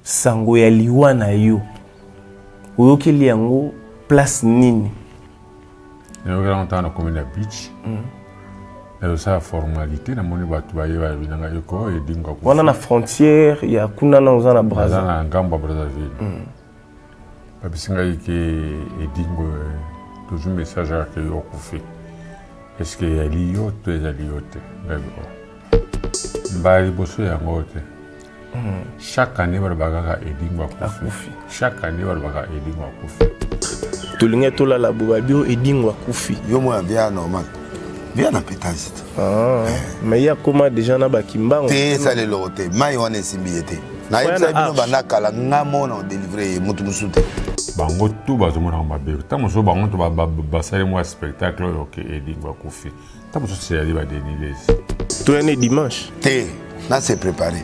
sango ya liwa na yo oyokeli yango place nini on a na commune beach et ça formalité na moni batu ba yewa binanga yoko et dinga ko wana na frontière ya kuna na uzana Brazza na ngamba Brazzaville ba bisinga yike et dingo toujours message à que yo kufi est-ce que ya liyo to ya liyo te ngabo mbali boso ya ngote chaque année balabaka et dingo kufi chaque année balabaka et dingo kufi tolinga tola la bobabio et dingo kufi yo mo bien normal. Bien en pétage. Mais il y a comment déjà na bakimbango. Té ça le loté. Mai on est simbiété. Na yeba bino bana kala ngamo na délivrer mutu musute. Bango tout bazomo na mabe. Tamo so bango to ba sale mo spectacle OK Edi va kufi. Tamo so c'est ali ba denilez. To ene dimanche. Té na c'est préparé.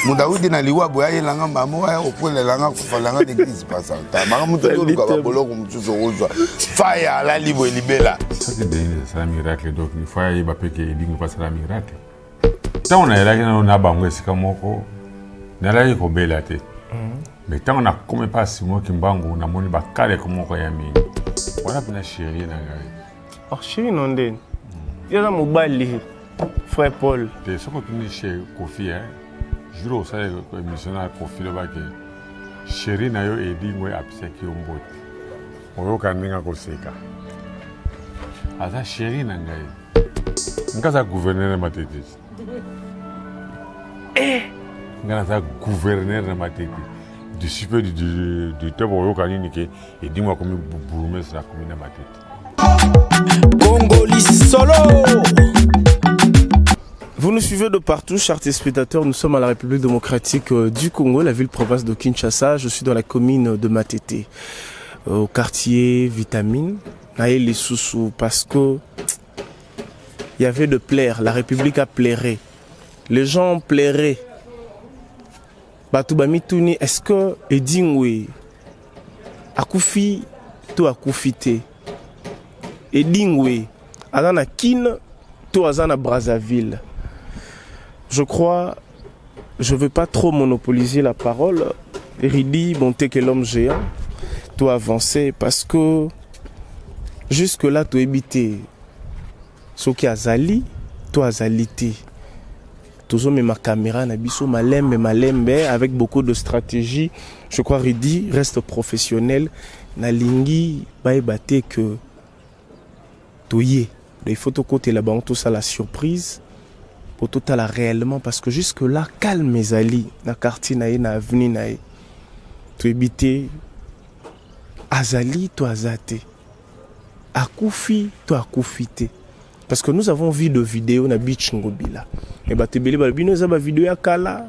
Mudaudi na liwa boya yelanga mamo ya opole langa kufalanga d'église passa. Ta mama mutu to ka boloko mutu so rozwa. Fire la libo libela. C'est un miracle donc il faut y va que Edi nous passe la miracle. Tant on a là que na bango esika moko. Na la ko bela te. Mais tant on a comme pas simo kimbango na moni ba kale ko moko ya mingi. Wana bina chérie na ngai. Oh chérie non den. Yala mobali. Frère Paul. Te soko tuni chez Kofi hein. Juro ça émission na Kofi le ba ke. Chérie na yo Edi ngwe apisa ki omboti. Oyo kaninga ko seka. Asa chérie na ngai. Ngaza gouverneur matete. Ngaza gouverneur na matete. Du super du tebo oyo kanini ke Edi ngwa komi bourgmestre na commune matete. Congoli solo. Vous nous suivez de partout, chers téléspectateurs. Nous sommes à la République démocratique du Congo, la ville-province de Kinshasa. Je suis dans la commune de Matete, au quartier Vitamine. Les sous parce que il y avait de plaire. La République a plairé. Les gens plairaient. Batubami Touni, est-ce que Edingwe Akufi to Akufite Edingwe Azana Kin to Azana Brazzaville. Je crois, je ne veux pas trop monopoliser la parole. Ridi, bonté que l'homme géant, tout avancer parce que jusque-là, tu habité. Ce qui a zali, tu as zalité. Toujours ma caméra, ma lembe, avec beaucoup de stratégie. Je crois Ridi reste professionnel. Nalingi, baibate que tu y es. Il faut tout côté là-bas, tout ça la surprise. Au total réellement parce que jusque là calme mes alliés na quartier na na avenue na tu habité azali to azate akufi to akufite parce que nous avons vu de vidéos na beach ngobila et ba tebeli ba bino za ba vidéo ya kala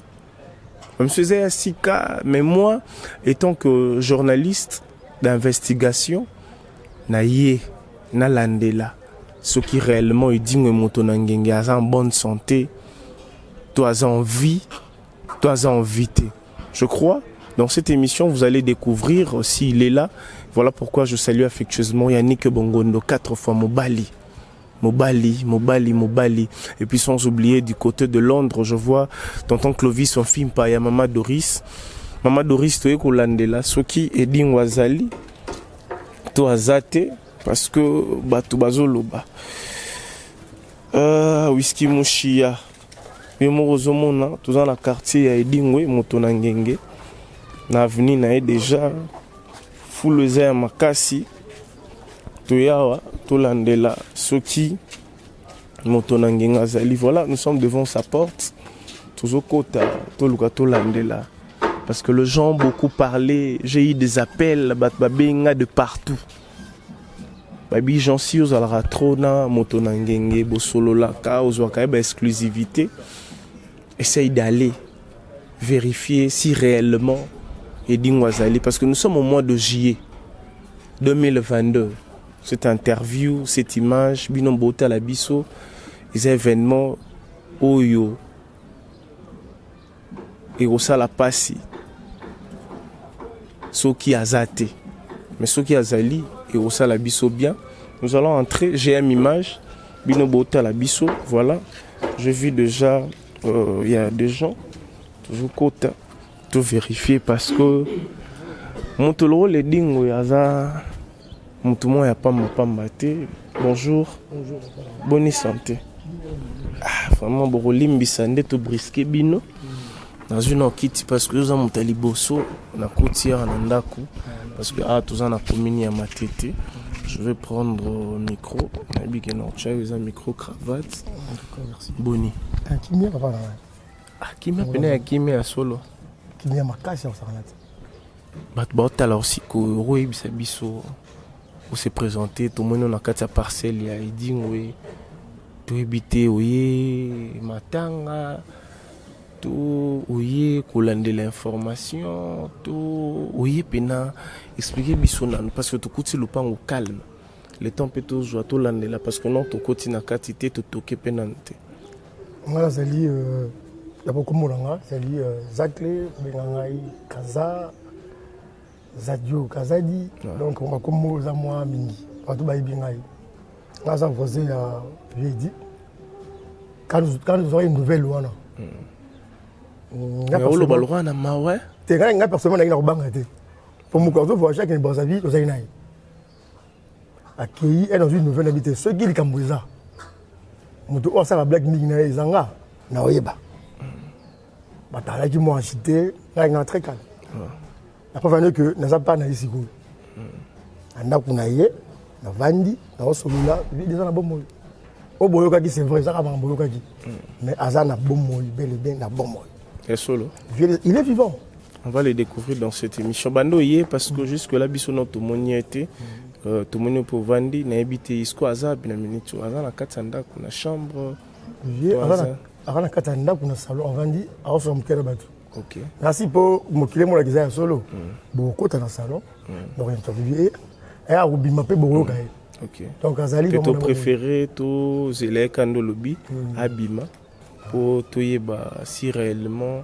même faisait ya sika mais moi étant que journaliste d'investigation na ye na landela ce qui réellement est digne motonangenge en bonne santé, toi en vie, toi en vité. Je crois, dans cette émission, vous allez découvrir s'il est là. Voilà pourquoi je salue affectueusement Yannick Bongondo, 4 fois Mobali. Et puis sans oublier du côté de Londres, je vois tonton Clovis, son film par Mama Doris. Mama Doris, tu es Kolandela, ce qui est digne Wazali, toi Zate. Parce que batu bazoloba whisky mushia yemorozomona tous dans la quartier ya Edingwe motonangenge na avenue na déjà fuleza ya makasi toyawa tolandela soki motonangenge azali. Voilà, nous sommes devant sa porte toujours kota toluka tolandela parce que les gens ont beaucoup parlé. J'ai eu des appels babenga de partout. Babi j'en suis aux alratrona motonangenge bosolo la ka aux wakaiba exclusivité. Essaye d'aller vérifier si réellement Edingwazali parce que nous sommes au mois de juillet 2022. Cette interview, cette image, binombote à la biso, les événements oyo et au sala passi. Soki azate, mais soki azali et au sala biso bien. Nous allons entrer. J'ai une image, binombote à la biso. Voilà, j'ai vu déjà, il y a des gens toujours côté tout vérifier parce que moto le rôle dingo yaza moto mo ya pamba te. Bonjour. Bonjour. Bonne santé. Vraiment beaucoup limbisa nde to brisquer bino. Dans une kiti parce que nous moto liboso na kotia na ndako parce que tous en a communié à ma tête. Je vais prendre le micro. Tu as un micro cravate. Merci. Boni. Kimia papa na. Kimia pena kimia solo. Kimia makasi au sanate. Batbota alors si ko roi bisa biso ou se présenter tout le monde na kati ya parcelle ya idingwe to ebité oye matanga to oye kolande l'information to oye pena expliquer biso nan parce que to kuti lupango calme le temps peut to joie to lande là parce que non to koti na kati te to toke penante ngala zali d'abord comme molanga zali zakle bengangai kaza zadio kazadi donc on va comme za moi mingi partout ba ibingai ngala ça voisin ya jeudi quand nous aurons une nouvelle loi là on le balora na mawe te quand nga personnellement na kubanga te pour mon corps faut chaque une Brazzaville aux ainaï accueilli est dans une nouvelle habité ceux qui les Cambouza moto on ça la blague mingi na ezanga na oyeba batala qui m'ont acheté là il est très calme après venir que n'a pas na ici ko anda kuna ye na vandi na osolola lui na bon moyo o boyoka ki c'est vrai ça ka ba boyoka ki mais azana bon moyo bel et bien na bon moyo et solo il est vivant. On va le découvrir dans cette émission. Bando yé parce que jusque là bisono tout monde y était tout le monde pour vandi na habité isko azab na minute azana katanda kuna chambre ye azana katanda kuna salon vandi a so mkere batu. OK. Merci pour mokile mo la kiza solo. Beaucoup dans le salon. Donc interviewer et a ubima pe boko kai. OK. Donc azali ton préféré to zele kando lobi abima pour toyeba si réellement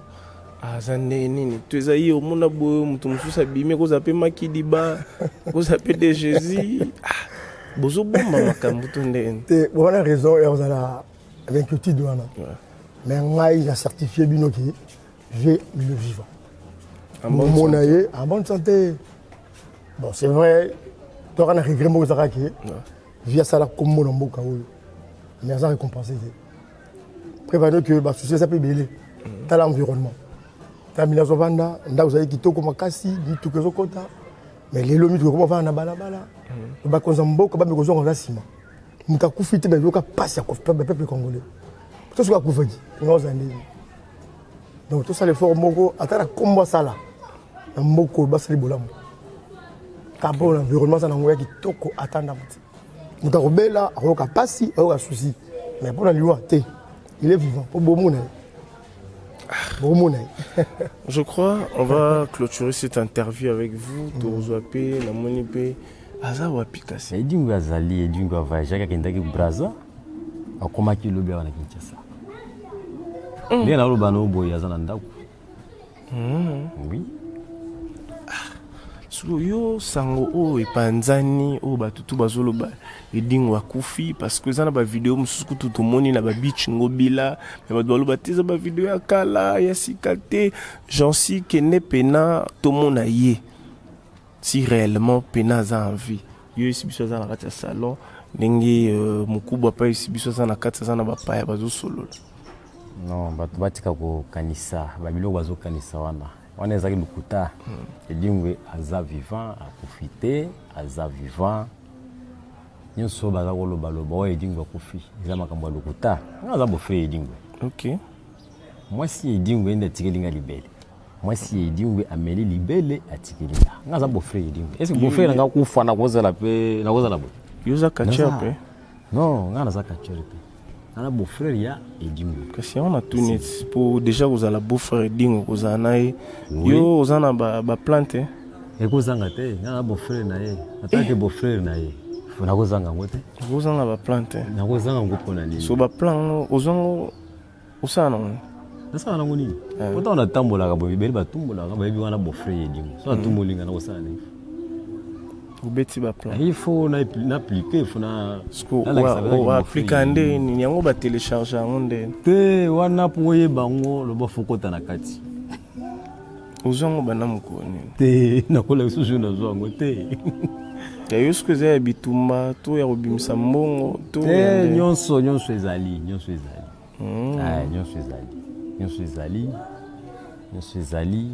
azane nini tozayi omona boyo mutu mususa bime ko zape makidiba ko zape de Jésus bozo bomba makambo to ndene te bona raison et on a l'inquiétude wana mais ngai a certifié bino ki j'ai le vivant en bonne santé bon c'est vrai to kana regret mo zaka ki via ça la comme mon mboka oyo mais ça récompensé prévenir que ba souci ça peut belé dans l'environnement tamina zovanda nda uzayi kitoko makasi bitu kezo kota mais lelo mitu ko va na balabala ba konza mboka ba mekozo ko sima muta kufite ba yoka passe ya kofa peuple congolais tout ce ko kufadi ngoza ndini donc tout ça les forts moko atara kombo sala mboko basali bolamu kabo l'environnement ça na ngoya kitoko atanda muti muta robela akoka pasi akoka souci mais pour la loi té il est vivant pour bomona. Je crois on va clôturer cette interview avec vous Tozoapé la monipe azawa pikasi edingo azali edingo avajaga kendaki Brazza akomaki lobi wana Kinshasa bien na loba no boy azana ndako oui yo sango o epanzani o batutu bazoloba edingo akufi parce que zana ba vidéo musuku tout moni na ba beach ngobila mais ba baloba teza ba vidéo ya kala ya sikate jansi kene pena to mona ye si réellement pena za envie yo ici biso za na kati ya salon ndenge mukubwa pa ici biso za na kati za na ba paya bazo solo non batu batika ko kanisa ba biloko bazo kanisa wana ezaki lukuta edingwe aza vivant akufite aza vivant nyonso baza kolobaloba oyo edingwe akufi eza makambo ya lukuta aza bofre edingwe OK mwasi edingwe ende atikelinga libele mwasi edingwe ameli libele atikelinga aza bofre edingwe est-ce que bofre nanga kufa na kozala pe na kozala bo yoza kachape non ngana za kachape ana beau-frère ya edingo kasi on a tout net pour déjà vous allez beau-frère edingo vous en avez yo vous en a ba plante et vous en avez na beau-frère na ye atake beau-frère na ye na vous en ngote vous en a ba plante na vous en ngopo na ni so ba plan ozango osana na sana na ngoni ota na tambola ka bobi beli ba tumbola ka bobi wana beau-frère edingo so tumbolinga na osana ni ubeti ba plan il faut na appliquer il faut na on appliquer ndé ni yango ba télécharger ndé te wana poye bango lo ba fokota na kati Ozango bana mukoni. Te nakola lisusu nazwango te. Ya yosko za bitumba to ya robimisa mbongo to te nyonso ezali. Nyonso ezali.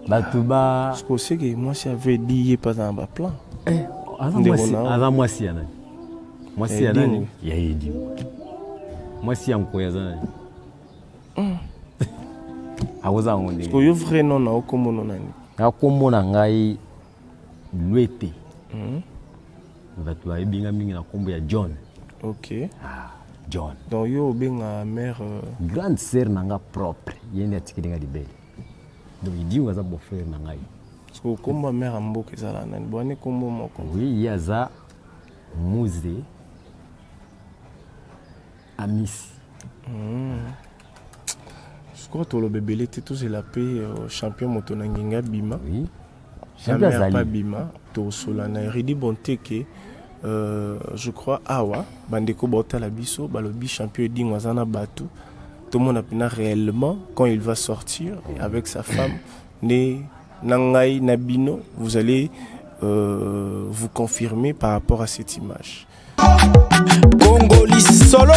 Batuba. Ce que c'est que moi si avait dit pas dans ba plan. Avant moi si yana. Moi si yana ya yedi. Moi si yanko ya zana. Awoza ngonde. Parce que yo vrai non na okomono nani. Akomona ngai Lwete. Batu ba ebinga mingi na kombo ya John. OK. John. Donc yo benga mère grande sœur nanga propre. Yende atikilinga libele. Donc il dit waza beau frère nangai. Parce que kombo mère amboka ezala nani. Bwane kombo moko. Oui, yaza Muze Amis. Je crois que le bébé était tous la paix champion motonanginga bima. Oui. Champion pas bima to solana ridi bonteke je crois awa bandeko bota la biso balobi champion dingwazana batu. Tout le monde a pena réellement quand il va sortir avec sa femme né Nangai Nabino, vous allez vous confirmer par rapport à cette image. Congoli solo.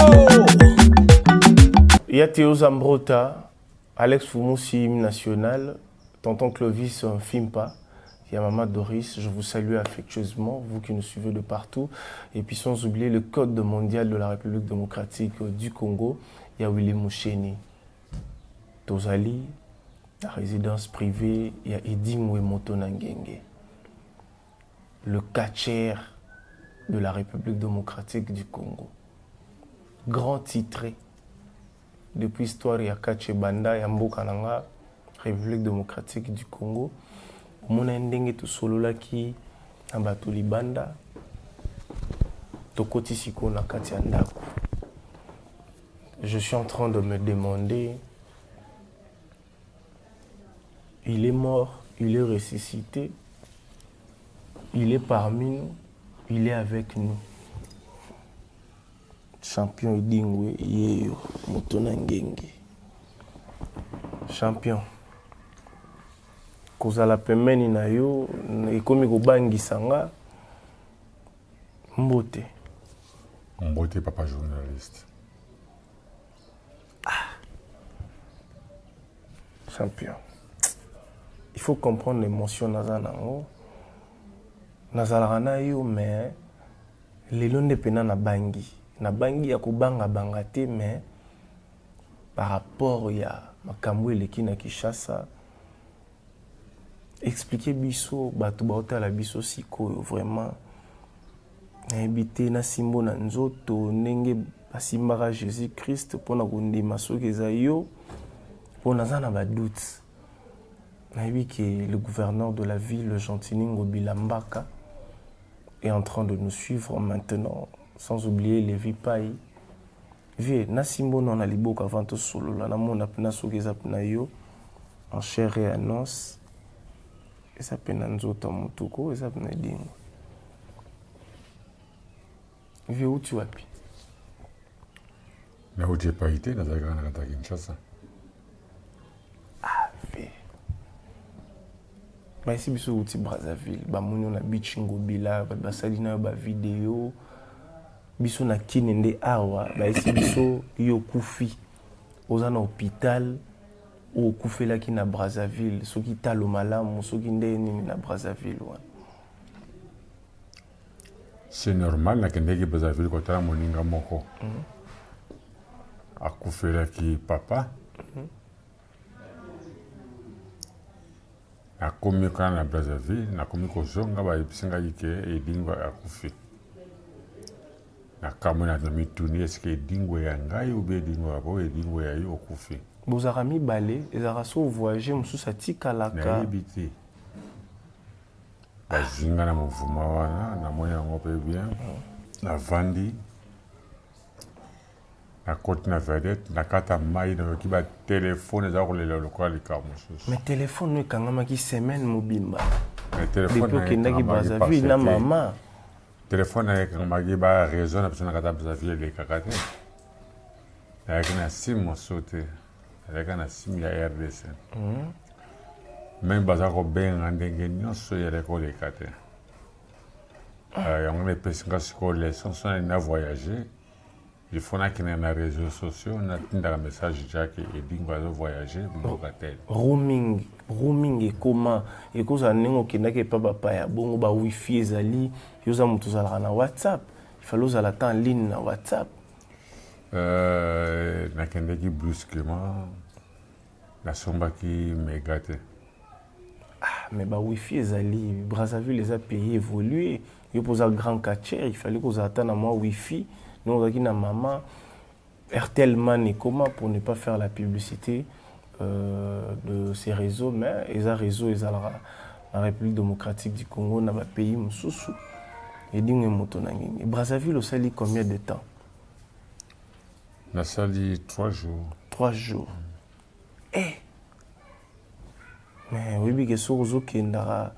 Il y a Théo Zambrota, Alex Foumoussi, hymne national, Tonton Clovis, un film pas. Il y a Maman Doris, je vous salue affectueusement, vous qui nous suivez de partout. Et puis sans oublier le code mondial de la République démocratique du Congo, il y a Willy Moucheni, Tozali, la résidence privée, il y a Edi Mwemoto Nangenge, le catcher de la République démocratique du Congo. Grand titré depuis l'histoire, il y a Kache Banda, il y a Mbokananga, République démocratique du Congo. Mon ndenge to solo la ki ambato libanda to koti siko na kati ya ndako. Je suis en train de me demander, il est mort, il est ressuscité, il est parmi nous, il est avec nous. Champion Idingwe Yeyo Motona Ngenge. Champion. Kozala pemeni na yo ekomi kobangisa nga mbote. Mbote papa journaliste. Champion. Il faut comprendre l'émotion nazanango. Nazalaka na yo mais lelo nde pena na bangi. Na bangi ya kobanga banga te mais par rapport ya makambo eleki na Kinshasa. Expliquer biso bato baota la biso sikoyo vraiment habité na simbo na nzoto ndenge basimbaka Jésus Christ pona kondima soki eza yo pona za na ba doute. Nayebi que le gouverneur de la ville Gentiningo Bilambaka est en train de nous suivre maintenant, sans oublier Lévi Pai. Vie na simbo na liboka avant to solo la na mona pena soki eza pena yo en chair et en os. Et ça peine en zoto mutuko et ça peine dingo. Vie où tu api? Na où tu es pas été dans la grande Kinshasa. Ah vie. Bah ici biso uti Brazzaville, ba moni na beach ngobila, ba basali na ba vidéo. Biso na kinende awa, ba ici biso yo kufi. Oza na hôpital. Ou koufela ki na Brazzaville, ceux qui talo malamu, ceux qui ndeni na Brazzaville. C'est normal na kendeki Brazzaville ko tala moninga moko. Akufela ki papa. Akomi kana na Brazzaville, nakomi ko zonga ba episinga yike edingwa akufi. Nakamona na mituni eske edingwa ya ngai ou be edingwa bo edingwa ya yo okufi. Bozara mibale, ezara so voyager mususa tikalaka. Na ebiti. Bazinga na muvuma wana, na moni yango pe bien. Na vandi. Na kote na vedette, na kata mai na yoki ba téléphone eza kolela lokola likamu mususu. Mais téléphone no kangamaki semaine mobimba. Mais téléphone depuis kendaki Brazzaville na mama. Téléphone na kangamaki ba raison na pesana kata Brazzaville le kakate. Na yakina simu sote. Avec un sim ya RDC. même baza kobenga ndenge nyonso yele koleka te yango mepesinga sikoyo leson so na voyager il faut nakende na réseaux sociaux natindaka message jake edingo azo voyager mboka tel roaming ekoma ekozala ndenge okendaki epa bapaya bongo ba wifi ezali yoza moto ozalaka na whatsapp ifale ozala ta en ligne na whatsapp nakendeki brusquement nasombaki mega te mais ba wifi ezali Brazzaville eza pays évolué yo poza grand quartier il fallait kozala ta na mwa wifi nous ozalaki na mama RTL Man ekoma pour ne pas faire la publicité de ces réseaux mais eza réseau ezalaka na République démocratique du Congo na bapays mosusu edingo moto na ngenge Brazzaville osali combien de temps nasali 3 jours 3 jours mais oyebi ke soki ozokendaka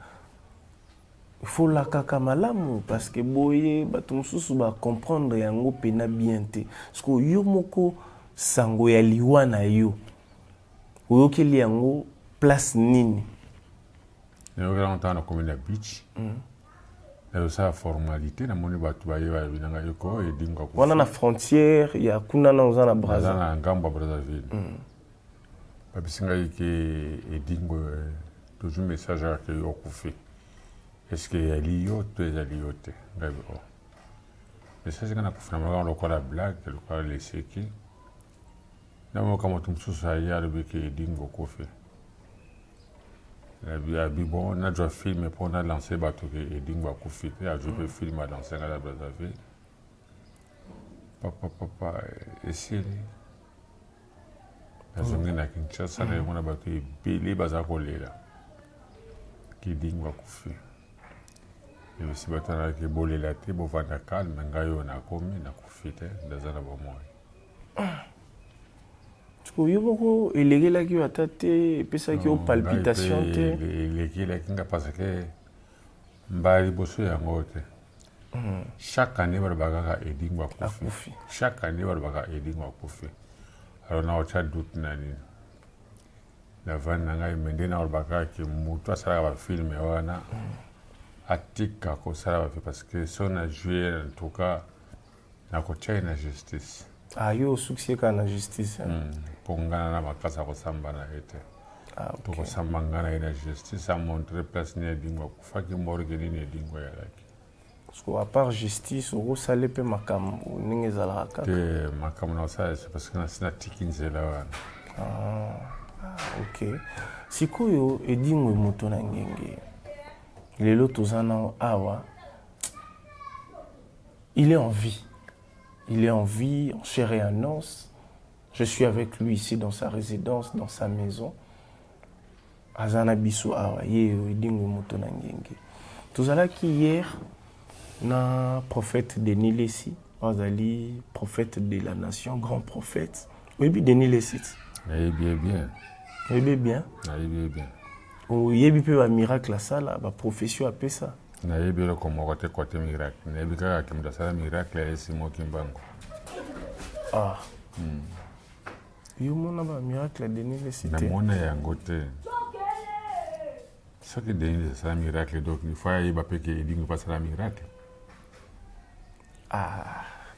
ifola kaka malamu parce que boye bato mosusu bacomprendre yango mpena bien te parceke yo moko sango ya liwa na yo oyokeli yango place nini nayokela ntango nakomi na beach nazosala formalité namoni bato bayeba binanga yoko edinga wana na frontière ya kuna na oza na Braza na ngambo ya Brazzaville babisingai ke edingo toujours message ake yo okufi est-ce ezali yo to ezali yo te ngai message nga nakufi namalaka lokola blague lokola leseki namoka moto mosusu aye alobi ke edingo okufi abi bon nazwa filme mpo nalanse bato ke edingo akufi te azwi mpe filme alanse nga na Brazzaville papa esili nazongi na Kinshasa nayomona bato ebele baza kolela kedingo akufi ebisi bato nalaki bolela te bovanda calme ngai oyo nakomi nakufi te ndaza na bomoi yo moko elekelaki yo ata te epesaki yo palpitation te elekelaki nga parce que mbala liboso yango te chaque année balobaka kaka edingo akufi chaque année balobaka edingo akufi alors naotya doute na nini navandi na ngai me nde naolobaka ke motu asalaka bafilme wana atika kosala bafi parce que so na joué en tout cas nakotya ye na justice yo osuki kaka na justice mpo ngana na makasi akosamba na ye te tokosamba nga na ye na justice amontre place nini edingo akufaki morke nini edingo eyalaki à part justice okosala mpe makambo ndenge ezalaka kaka te makambo na osala parce que nasi natiki nzela wana ok sikoyo edingo moto na ngenge lelo toza na awa il est en vie en chair et en os. Je suis avec lui ici dans sa résidence, dans sa maison. Azana biso awa ye edingo moto na ngenge tozalaki hier na prophète Denis Lessi azali prophète de la nation grand prophète oyebi Denis Lessi nayebi bien oyebi mpe bamiracle asala baprofession apesa nayebi eloko moko te kote miracle nayebi kaka ke moto asala miracle ayesimoki mbango yo mona bamiracle ya Denis Lessi te namona yango te soki Denis Lessi asala miracle donc il faut ayeba mpe ke edingo mpe asala miracle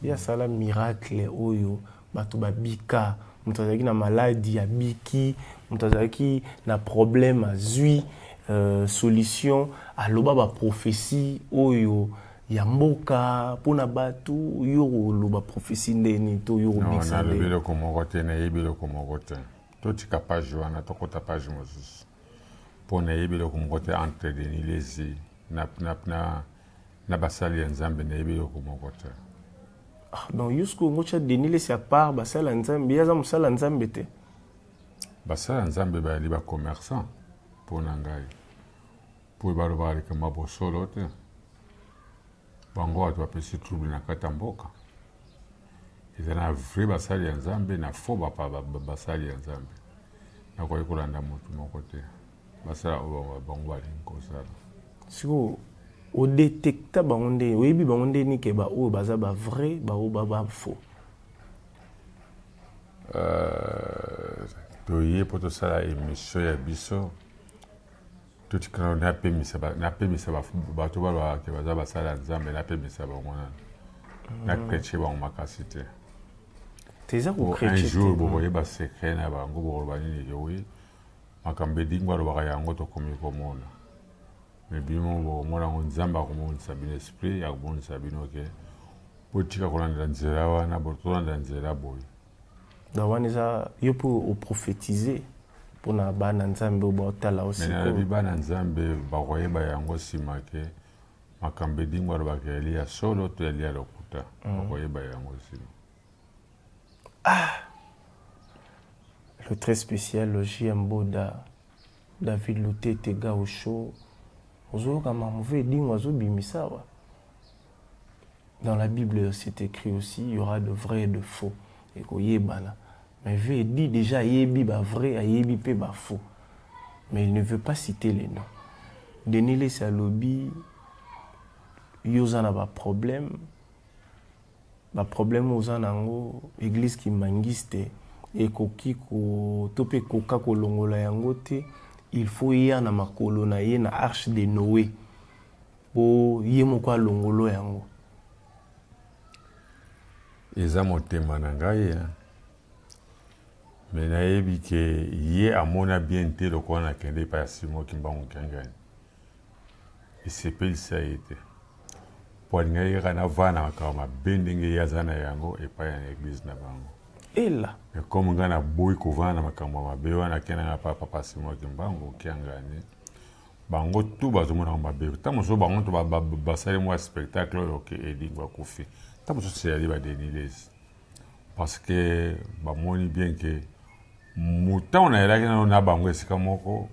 ye asala miracle oyo bato babika moto azalaki na maladi abiki moto azalaki na problème azwi solution aloba baprophétie oyo ya mboka mpona bato yo oloba prophétie ndeni to yo obikisa nalobi eloko moko te nayebi eloko moko te totika page wana tokota page mosusu mpo nayebi eloko moko te entre Denis Lessi na basali ya nzambe nayebi eloko moko te donc yusko ngotya Denis Lessi à part basala nzambe yaza mosala nzambe te basala nzambe bayali bacommerçant mpo na ngai mpo balobaka likama bosolo te bango bato bapesi trouble na kati ya mboka eza na vrai basali ya nzambe na faux basali ya nzambe nakoki kolanda motu moko te basala oyo bango balingi kosala siko odetecta bango ndeni oyebi bango ndeni ke baoyo baza bavrai baoyo bafaux toye mpo tosala émission ya biso tout quand on a payé ça bato ba ke baza basala nzambe na payé ça ba ngona na chrétien ba makasite teza ko un chrétien jour bo boye ba secret na ba ngo bo ba ni yo wi makambe dingwa ba ya ngo to komi ko mona mais bimo bo mona ngo nzamba ko mo sabine esprit ya bon sabino ke potika ko na nzela wana bo to na nzela boy da waniza yo pour prophétiser pour na bana nzambe ba otala aussi mais na bana nzambe ba koyeba yango simake makambe dingwa ba ke elia solo to elia lokuta ba koyeba yango sima. Le très spécial le JMBO David Louté Tega au show ozo kama mauvais dingwa zo bimisawa. Dans la Bible c'est écrit aussi il y aura de vrai et de faux et ko yebana. Mais veut dit déjà yebi ba vrai, yebi pe ba faux. Mais il ne veut pas citer les noms. Denile Salobi yozana ba problème. Ba problème ozana ngo église qui mangiste et koki ko topé koka ko longola yango te, il faut y na makolo na ye na arche de Noé. Po yemo kwa longolo yango. Eza motema na ngai mais nayebi ke ye amona bien te lokola na kende pa ya Simon Kimbangu Kangani esepelisa ye te po alinga ye kaka na vana makambo mabe ndenge ye aza na yango epai ya église na bango Ela mais comme ngai naboyi kovanda na makambo mabe wana akendanga pa papa Simon Kimbangu Kangani bango tu bazomonaka mabe ntango mosusu bango to basali mwa spectacle oyo ke edingo akufi ntango mosusu seyali badenilesi parce que bamoni bien ke mutango nayelaki nano na bango esika moko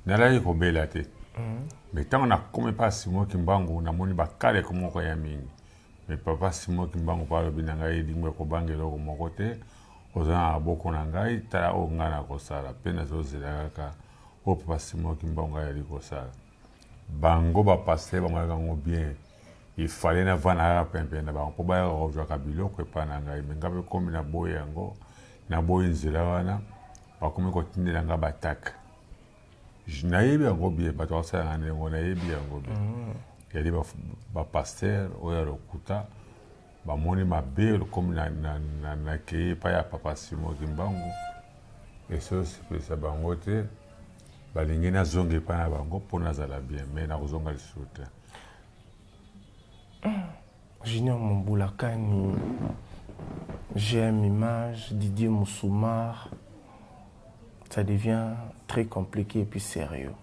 nalaki kobela te mais ntango nakomi pa Simon Kimbangu namoni bakaleko moko ya mingi mais papa Simon Kimbangu mpo alobi na ngai edingo ekobanga eloko moko te oza na maboko na ngai tala oyo ngai na kosala mpe nazozela kaka oyo papa Simon Kimbangu ngai yali kosala bango bapaster bamonaka yango bien ifale na vana kaka pempe na bango mpo bayaka kozwaka biloko epa na ngai me ngai mpe komi na boyi yango na boyi nzela wana bakomi kotindela nga bataka nayebi yango bien bato basalanga ndengo nayebi yango bien yali bapaster oyo ya lokuta bamoni mabe komi nakeye epai ya papa Simon Kimbangu esi osepelisa bango te balingi nazonga epai na bango mpo nazala bien me nakozonga lisusu te. Junior Mombulakani, GM Image, Didier Moussoumar, ça devient très compliqué et puis sérieux.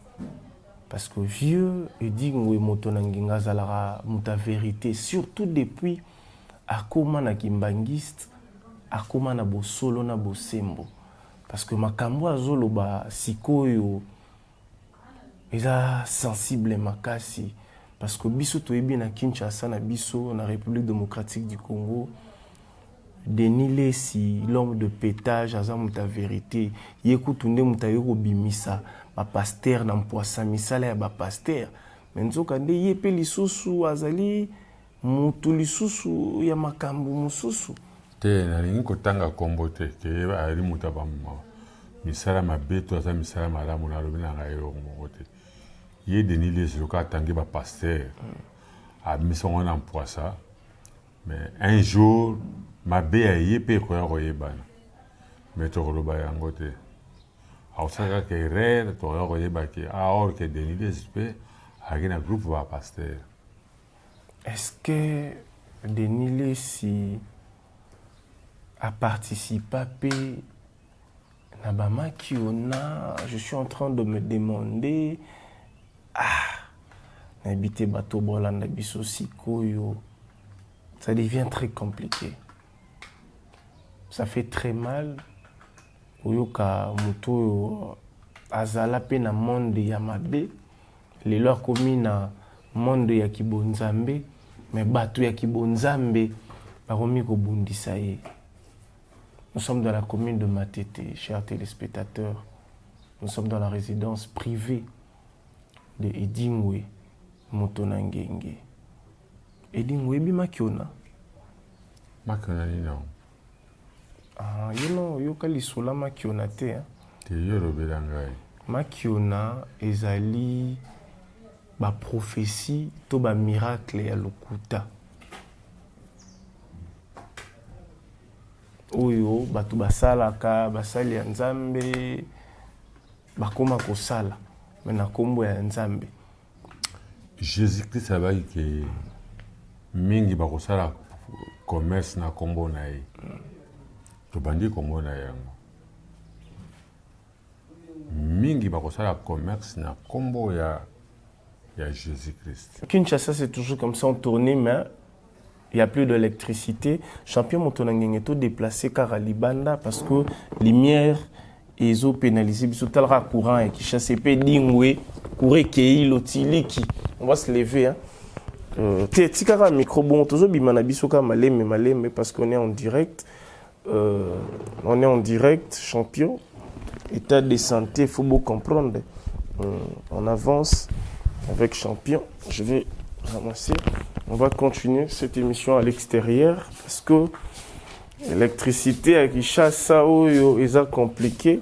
Parce que vieux, il dit que Motonanginga Zalara muta vérité, surtout depuis Akoma na Kimbangiste, Akoma na Bosolo na Bosembo. Parce que Makambo Azolo ba Sikoyo, ils sont sensibles makasi. Parce que biso toyebi na Kinshasa na biso na République démocratique du Congo Denile si l'homme de pétage aza muta vérité yekutunde muta yoko bimisa ba pasteur na mpoasa misala ya ba pasteur menzoka nde yepe lisusu azali mutu lisusu ya makambo mususu te nalingi kotanga kombo te ke ali muta ba misala mabe to aza misala malamu na lobi na ngai yo moko te ye Denile Ziloka atangi ba pasteur a misongo na mpoasa mais un jour mabe ya ye pe koya koyebana mais tokoloba yango te aosaka ke rere tokoya koyeba ke aor ke Denile Zipe aki na groupe ba pasteur. Est-ce que Denile si a participé na bamaki ona je suis en train de me demander n'habiter bateau bolanda biso sikoyo ça devient très compliqué, ça fait très mal oyoka muto azala pe na monde ya mabe lelo akomi na monde ya kibonzambe mais bato ya kibonzambe bakomi kobundisa ye. Nous sommes dans la commune de Matete, chers téléspectateurs. Nous sommes dans la résidence privée de Edingwe Motonangenge. Edingwe bimakiona. Makiona ni non. Ah, you know, yoka lisula makiona te. Te yoro belangai. Makiona ezali ba prophétie to ba miracle ya lokuta. Oyo batu basalaka basali ya Nzambe bakoma kosala mena kombo ya Nzambe. Jésus-Christ abai ke mingi bakosala commerce na kombo na ye. To bandi kombo na yango. Mingi bakosala commerce na kombo ya Jésus-Christ. Kinshasa c'est toujours comme ça en tournée mais il n'y a plus d'électricité. Champion Motonangenge est déplacé car à Libanda parce que lumière ils ont pénalisé biso talra courant et qui chasse pe dingwe courir kei lotiliki. On va se lever hein. Tikara micro bon tozo bimana biso ka maleme parce qu'on est en direct. On est en direct champion. État de santé, il faut beaucoup comprendre. On avance avec champion. Je vais ramasser. On va continuer cette émission à l'extérieur parce que l'électricité avec Kinshasa est compliqué.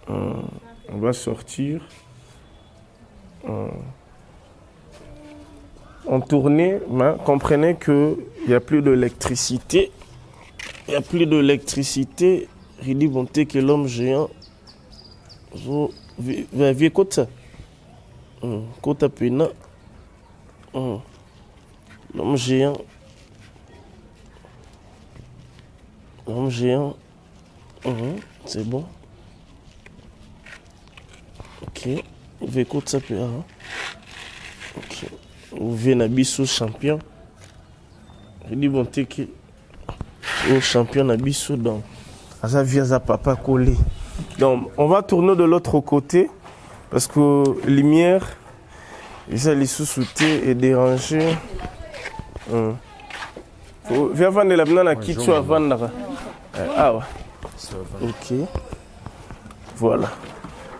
On va sortir. En tournée, comprenez qu'il n'y a plus d'électricité. Il n'y a plus d'électricité. Il dit bonté que l'homme géant. Viens côté ça. Côté à peine. L'homme géant. L'homme géant. C'est bon. Ok. Viens côté ça peut. Ok. Vous venez à Bissou champion. Il dit bonté que le champion à Bissou donc. Ça vient à papa collé. Donc, on va tourner de l'autre côté parce que lumière, ça les sous-soutés est dérangé. Viens vendre la banane à qui tu vas vendre. Ah ouais. Ok. Voilà.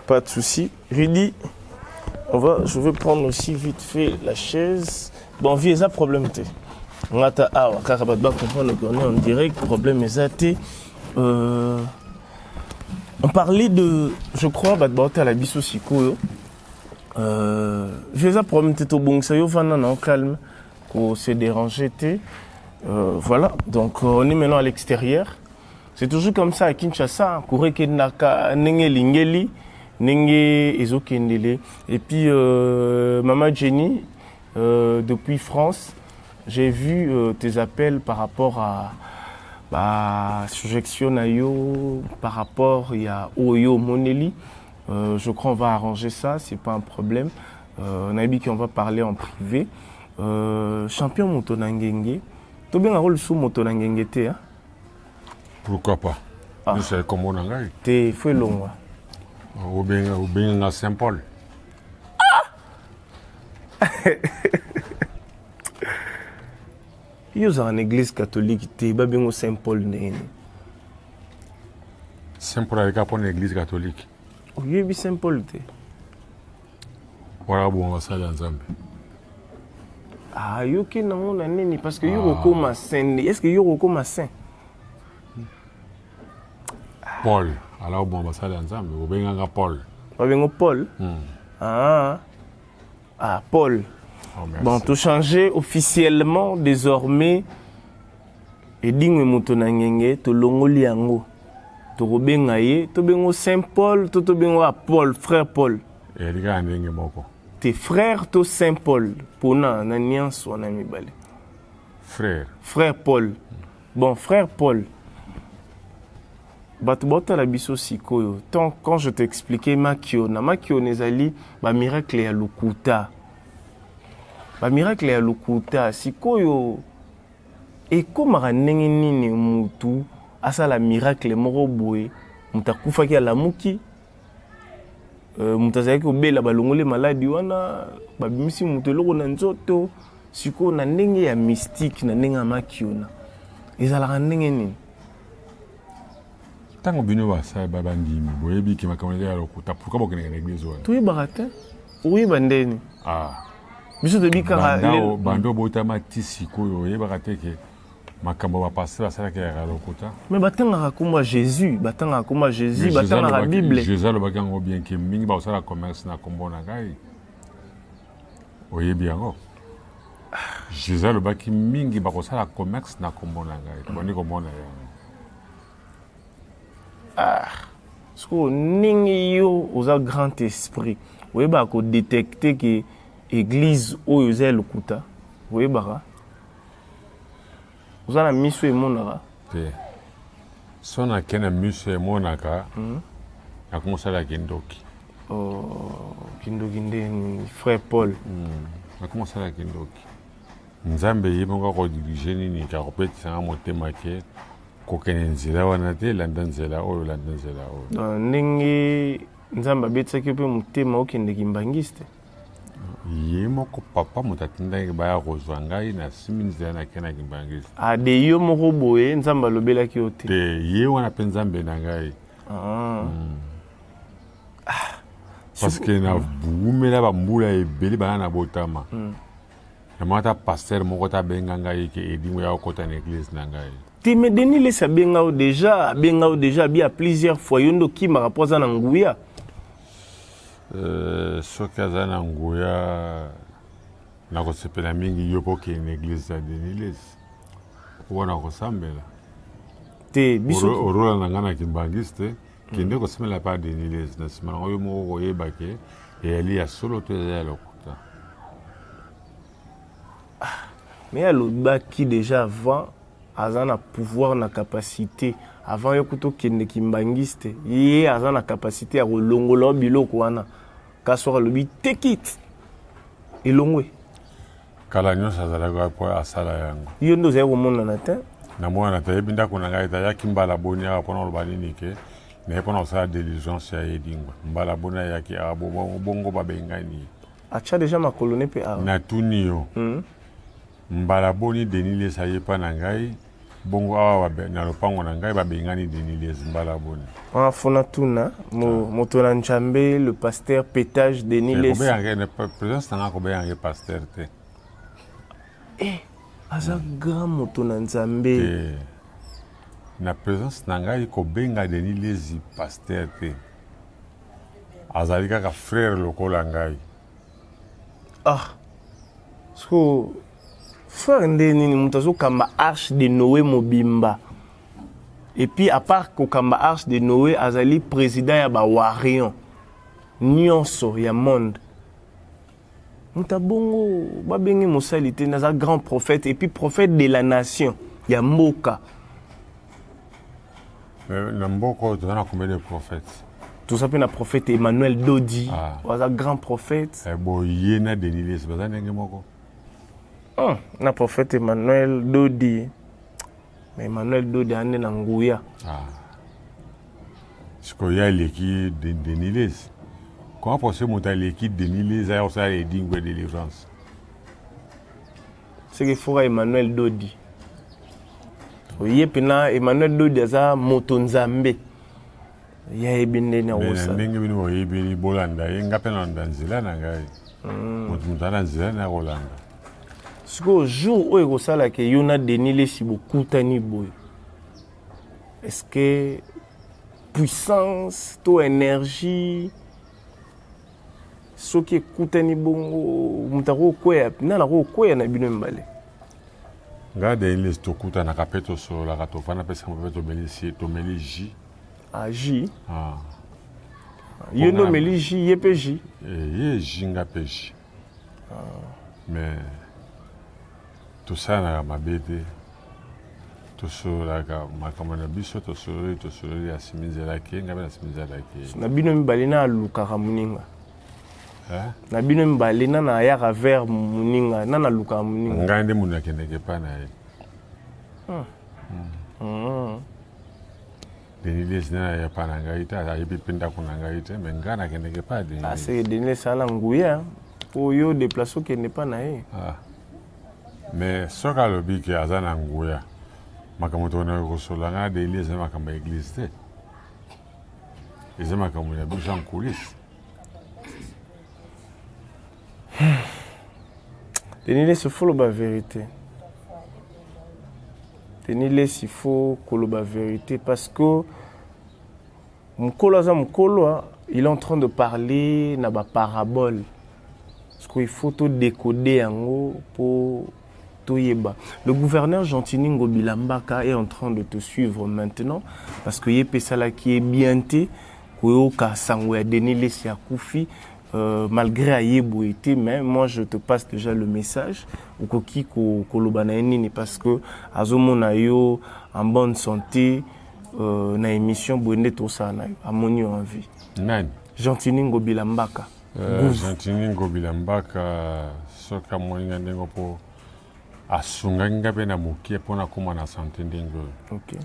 Pas de souci. Ridi, je vais prendre aussi vite fait la chaise. Bon, viens à problème. On a ta car on va comprendre qu'on est en direct. Problème est on parlait de, je crois, à la biso siko. J'ai un problème au bon, ça y est, calme, qu'on s'est dérangé. Voilà, donc on est maintenant à l'extérieur. C'est toujours comme ça à Kinshasa, courir kenaka, nenge lingeli, nenge ezokendele. Et puis Maman Jenny, depuis France, j'ai vu tes appels par rapport à surjection nayo par rapport il y a Oyo Moneli. Je crois qu'on va arranger ça, c'est pas un problème. On a dit qu'on va parler en privé. Champion Motonangenge. Tu bien un rôle sous Motonangenge hein? Pourquoi pas? C'est comme on a dit. T'es fait long. Ou bien à Saint-Paul. Yo za une église catholique te ba bengo Saint-Paul nene. Saint-Paul avec une église catholique. Yo bi Saint-Paul te. Voilà bon ça dans Nzambe. Ah yo ki na mona nene parce que yo rokoma saint. Est-ce que yo rokoma saint? Paul. Alors bon ça dans Nzambe, ou bien Paul. Ba bengo Paul. Ah Paul. Oh, bon, tout changé officiellement désormais. Et dingwe Motonangenge, to longoli yango. To robenga ye, to bengo Saint-Paul, to bengo Paul, frère Paul. Et les gars ndenge moko. Tes frères to Saint-Paul, pona na niance wana mibale. Frère Paul. Bon, frère Paul. Batubota la biso sikoyo. Tant quand je t'expliquais Makio nezali ba miracle ya lokuta. Ba miracle ya lokuta sikoyo ekomaka ndenge nini mutu asala miracle moko boye mutu akufaki alamuki mutu azalaki kobela balongoli maladi wana babimisi mutu eloko na nzoto sikoyo na ndenge ya mystique na ndenge ya Makiona ezalaka ndenge nini ntango bino basala babandimi boyebi ki makambo ya lokuta pourquoi bokendeka na église wana toyebaka te oyeba ndeni biso toyebi kaka bando botama ti sikoyo oyebaka te ke makambo bapasteur basalaki ya lokuta mais batangaka komba Jésus batangaka komba Jésus batangaka Bible Jésus alobaki yango bien ke mingi bakosala commerce na kombo na ngai oyebi yango Jésus alobaki mingi bakosala commerce na kombo na ngai boni komona yango so ningi yo oza grand esprit oyeba ko détecter que église oyo eza lokuta oyebaka oza na miso emonaka te so nake na miso emonaka nakomosalaki ndoki kindoki ndeni frère Paul nakomosalaki ndoki nzambe ye moko akodirige nini kakopetisanga motema ke kokende nzela wana te landa nzela oyo landa nzela oyo ndenge nzambe abetisaki mpe motema okendeki mbangisi te ye moko papa moto atindaki baya kozwa ngai na simi nzela nakendaki mbangisi ade yo moko boye nzambe alobelaki yo te te ye wana mpe nzambe na ngai parce que na bumela bambula ebele bana na botama namoni ata paster moko tabenga ngai ke edingo ya okota na église na ngai te me Denis Lesi abenga o déjà abi à plusieurs fois yo ndo kimaka mpo aza na nguya soki aza na nguya nakosepela mingi yo mpo okende église ya Denis Lesi wana kosambela te biso orola na ngai na kimbangisi te kende kosambela mpa Denis Lesi na nsima nango yo moko koyeba ke eyali ya solo to eza ya lokuta mais alobaki déjà avant aza na pouvoir na capacité avant yo kuto kende kimbangisi te ye aza na capacité ya kolongola biloko wana kasi alobi take it elongwe kala nyonso azalaki po asala yango yo ndo ozali komonana te namona te yebi ndako na ngai tayaki mbala boni awa mpona koloba nini ke naye mpona kosala diligence ya edingwa mbala boni ayaki awa bongo babengani atya déjà makolone mpe awa natuni yo mbala boni Denis Lesi aye mpa na ngai bongo awa na lopango na ngai babengani Denis Lesi mbala boni wana fona tuna moto na Nzambe le pasteur Pétage Denis Lesi présence nanga kobeyange pasteur te aza grand moto na Nzambe na présence na ngai kobenga Denis Lesi pasteur te azali kaka frère lokola ngai so frère nde nini moto azokamba arche de Noé mobimba et puis à part kokamba arche de Noé azali président ya bawarion nyonso ya monde moto abongo babenge mosali te naza grand prophète et puis prophète de la nation ya mboka na mboka oyo toza na combien de prophètes toza mpe na prophète Emmanuel Dodi aza grand prophète boye na Denis Lesi baza ndenge moko na prophète Emmanuel Dodi mais Emmanuel Dodi ande na nguya sikoyo ya eleki Denis Lesi comment pense moto aleki Denis Lesi aya kosala edingo ya délivrance seke foka Emmanuel Dodi oye mpena Emmanuel Dodi aza moto nzambe yayebi ndeni akosala ndenge bino boyebeli bolanda ye nga mpe nalanda nzela na ngai moto ana nzela na kolanda sikoyo jour oyo ekosalaka yo na Denis Lesi bokutani boye est-ce que puissance to énergie soki ekutani bongo moto akokwea nana akokwea na bino mibale ngai Denis Lesi tokutanaka mpe tosololaka tofanda mpesaka mpe tomeli ji ji yo ndo omeli ji ye mpe ji ye ji nga mpe ji mais tosalanaka mabe te tosololaka makambo na biso tosololi asimi nzela ke nga mpe nasimi nzela ke na bino mibale na alukaka moninga na bino mibale nana ayaka vers moninga nana alukaka moninga ngai nde mundu akendeke epai na ye Denis Lesi nana aya epai na ngai te ayebi mpe ndako na ngai te mais ngai nakendeke epai ya seke Denis Lesi ala nguya mpo yo déplace okende epai na ye mais soki alobi ke aza na nguya makambo tona kosola ngai na Denis Lesi eza makambo ya église te eza makambo ya biso en coulisse Denis Lesi foloba vérité Denis il faut koloba vérité parce que Mukolo, il est en train de parler na ba parabole. Parce qu'il faut tout décoder pour tout yeba. Le gouverneur Gentini Ngobila Mbaka est en train de te suivre maintenant parce que Yepesala qui est bien té, Koyoka Sangwe Denis Lessi Akoufi. Malgré Ayebo été, mais moi je te passe déjà le message au koki kolobanaini parce que azomona yo en bonne santé na émission bonne tout ça na amoni en vie. Nani? Gentini Ngobila Mbaka. Gentini Ngobila Mbaka soka moninga ndengo po asunga ngabe na mukie pona koma na santé ndengo. OK.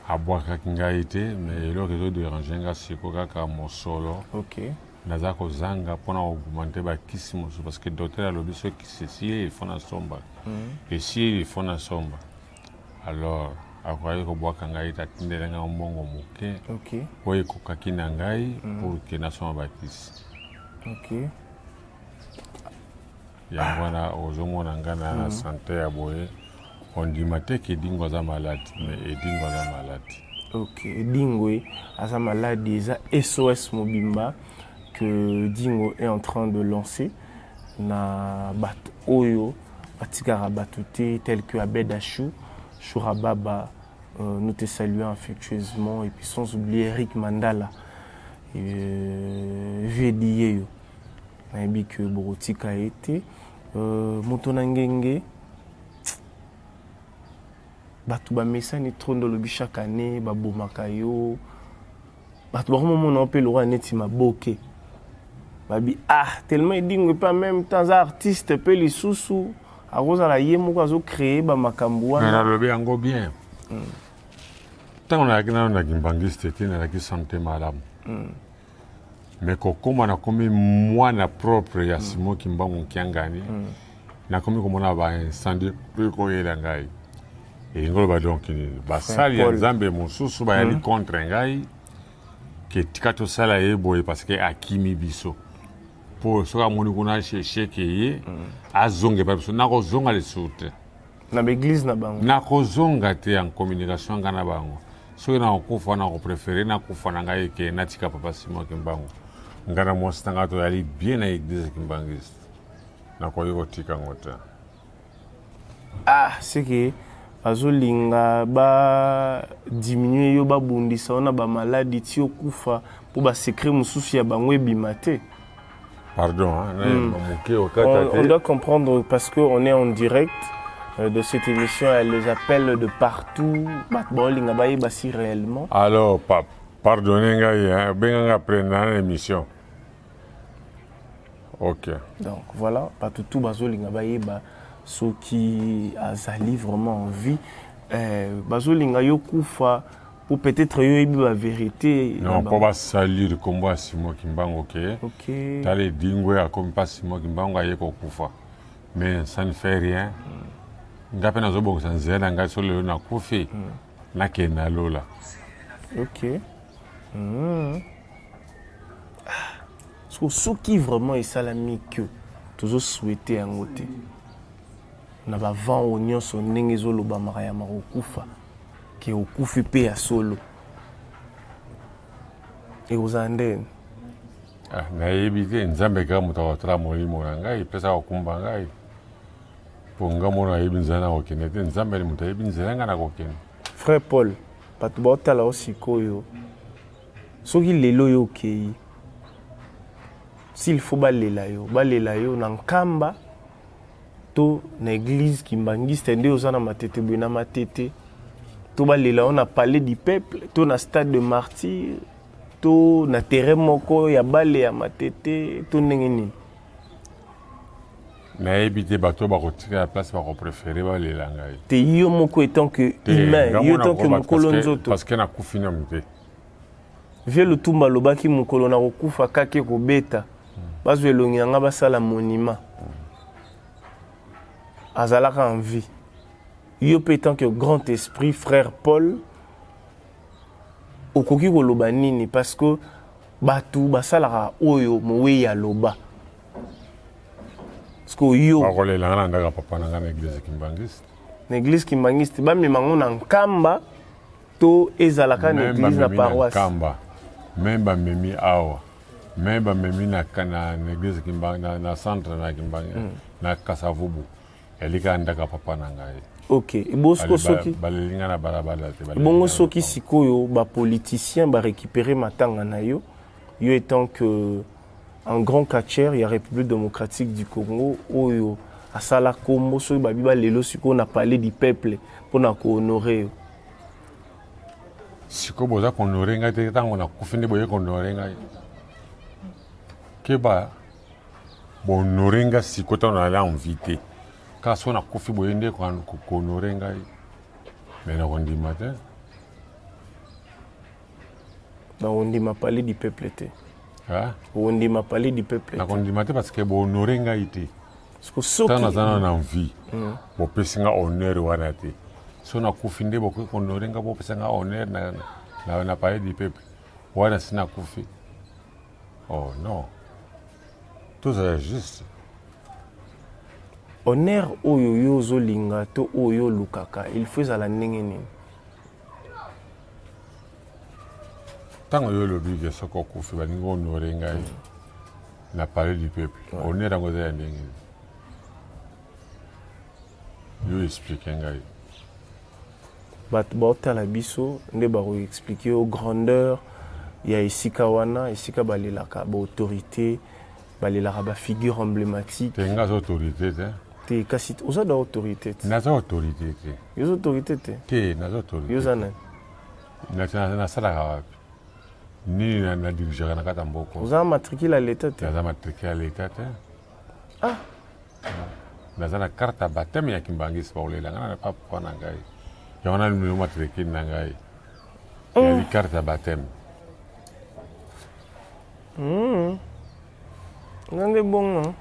Abwaka kingaite mais le réseau de rangenga siko kaka mosolo. OK. Naza kozanga pona augmenter ba kisi mosu parce que docteur a lobi so kisi si il faut na somba. Et si il faut na somba. Alors akwaye ko bwaka ngai ta tindela nga mbongo muke. OK. Oye ko kakina ngai pour que na somba ba kisi. OK. Ya wana ozomona ngana na santé ya boye. On dit maté que dingo za malade mais dingo za malade. OK. Dingo za malade déjà SOS Mobimba que Dingo est en train de lancer na bat oyo batikara batuté tel que Abed Achou, Chourababa, nous te saluons affectueusement et puis sans oublier Eric Mandala Védié nayebi que Borotika été Motonangenge batu ba mesani trondo lobi chaque année babomaka yo batu ba moment on peut le roi neti maboke babi tellement il dit pas même temps artiste peut les sous à cause la yemo ko créer ba makambo na lobi ango bien tant on a na kimbangiste tina la ki santé malamu mais kokoma na komi mwana propre ya Simon Kimbangu Kiangani na komi komona ba incendie ko yela ngai et ngolo ba donc basali ya Nzambe mosusu ba yali contre ngai que tikato sala yeboye parce que akimi biso pour soka moni kuna sheke ye azonge ba biso na ko zonga le soute na l'église na bango na ko zonga te en communication ngana bango so na ko fa na ko préférer na ko fa na ngai ke na tika papa Simon Kimbangu ngana mo stanga to yali bien na église Kimbangiste na ko yo tika ngota c'est que azolinga ba diminuer yo ba bundisa ona ba maladie ti okufa pour ba secret mususu ya bango ebimate. Pardon, on doit comprendre parce que on est en direct de cette émission, elle les appelle de partout. Balinga ba yeba si réellement. Alors pardonnez ngai ben après l'émission. OK. Donc voilà, pas tout bazolinga ba yeba ceux qui azali vraiment en vie bazolinga yo kufa pour peut-être yo yebi la vérité non pas ba salir combat Simon Kimbangu OK tale dingwe a comme pas Simon Kimbangu aye ko kufa mais ça ne fait rien ngape na zobo ça nzela nga so le na kufi na kena lola OK ce qui vraiment est salami que toujours souhaiter en côté na ba vent oignon son ndenge ezoloba makaya makokufa ke okufi pe ya solo e ozandene nayebi te Nzambe ka moto akotala molimo na ngai pesa kokumba ngai po nga mona ayebi nzela na kokende te Nzambe ali moto ayebi nzela nga na kokende. Frère Paul bato baotala o sikoyo soki lelo yo okei s'il faut balela yo na nkamba to na église Kimbangiste nde ozana matete bina matete to balela on a parlé du peuple to na stade de martyr to na terrain moko ya bale ya matete to ndenge nini nayebi te bato bakotika la place bakopréféré balela ngai te yo moko étant que humain yo étant que mokolo nzoto parce que nakufi na mute vie lutumba lobaki mokolo na kokufa kake kobeta bazwe elongi yanga basala monument azalaka en vie. Yo pétant que grand esprit, frère Paul, okoki koloba nini parce que batu basalara oyo mowe ya loba. Parce que yo bakolela na ndaka papa na ngana église Kimbangiste. na église kimbangiste bamema na nkamba to ezalaka na église na paroisse nkamba même bamemi awa même bamemi na église kimbanga na centre na kimbanga na Kasavubu elika ndaka papa na ngai. Ok, bosko soki balelinga na balabala te bongo soki sikoyo ba politicien ba récupérer matanga na yo étant que un grand catcheur il y a République démocratique du Congo oyo asala kombo soki ba biba lelo siko na parler du peuple pour na ko honorer siko boza ko honorer ngai te tango na kufinde boye ko honorer ngai keba bon honorer ngai siko tango na la invité ka so na kufi boye nde ko honorer ngai mais na kondima te on dit m'a parlé du peuple te. Ah? On dit m'a parlé du peuple. Na kon dit parce que bon honorer ngai te. Parce que soki tana zana na envie. Bo pesinga honneur wana te. So na kufinde bo ko honorer ngai bo pesinga honneur na parler du peuple. Wana sina kufi. Oh non. Tout ça est juste. Honneur oyo yo zolinga to oyo lukaka. Il faut za la ndenge nini. Tant yo lobi ke soko kufi baninga honorer ngai na parler du peuple. Honneur ngo za ndenge. Yo expliquer ngai. Bat la biso nde ba ko expliquer aux grandeur ya esika wana esika balelaka ba autorité balelaka ba figure emblématique. Te nga autorité te. Te kasi oza da autorité. Na za autorité te. Yo autorité te. Te na za autorité. Yo zana. Na sala wapi. Ni na dirigeant na kata mboko. Oza matricule à l'état te. Na matricule à l'état te. Ah. Na carte à baptême ya kimbangisi pa olela ngana pa kwa na ngai. Ya wana numéro matricule na ngai. Ya carte à baptême. Ngande bon non.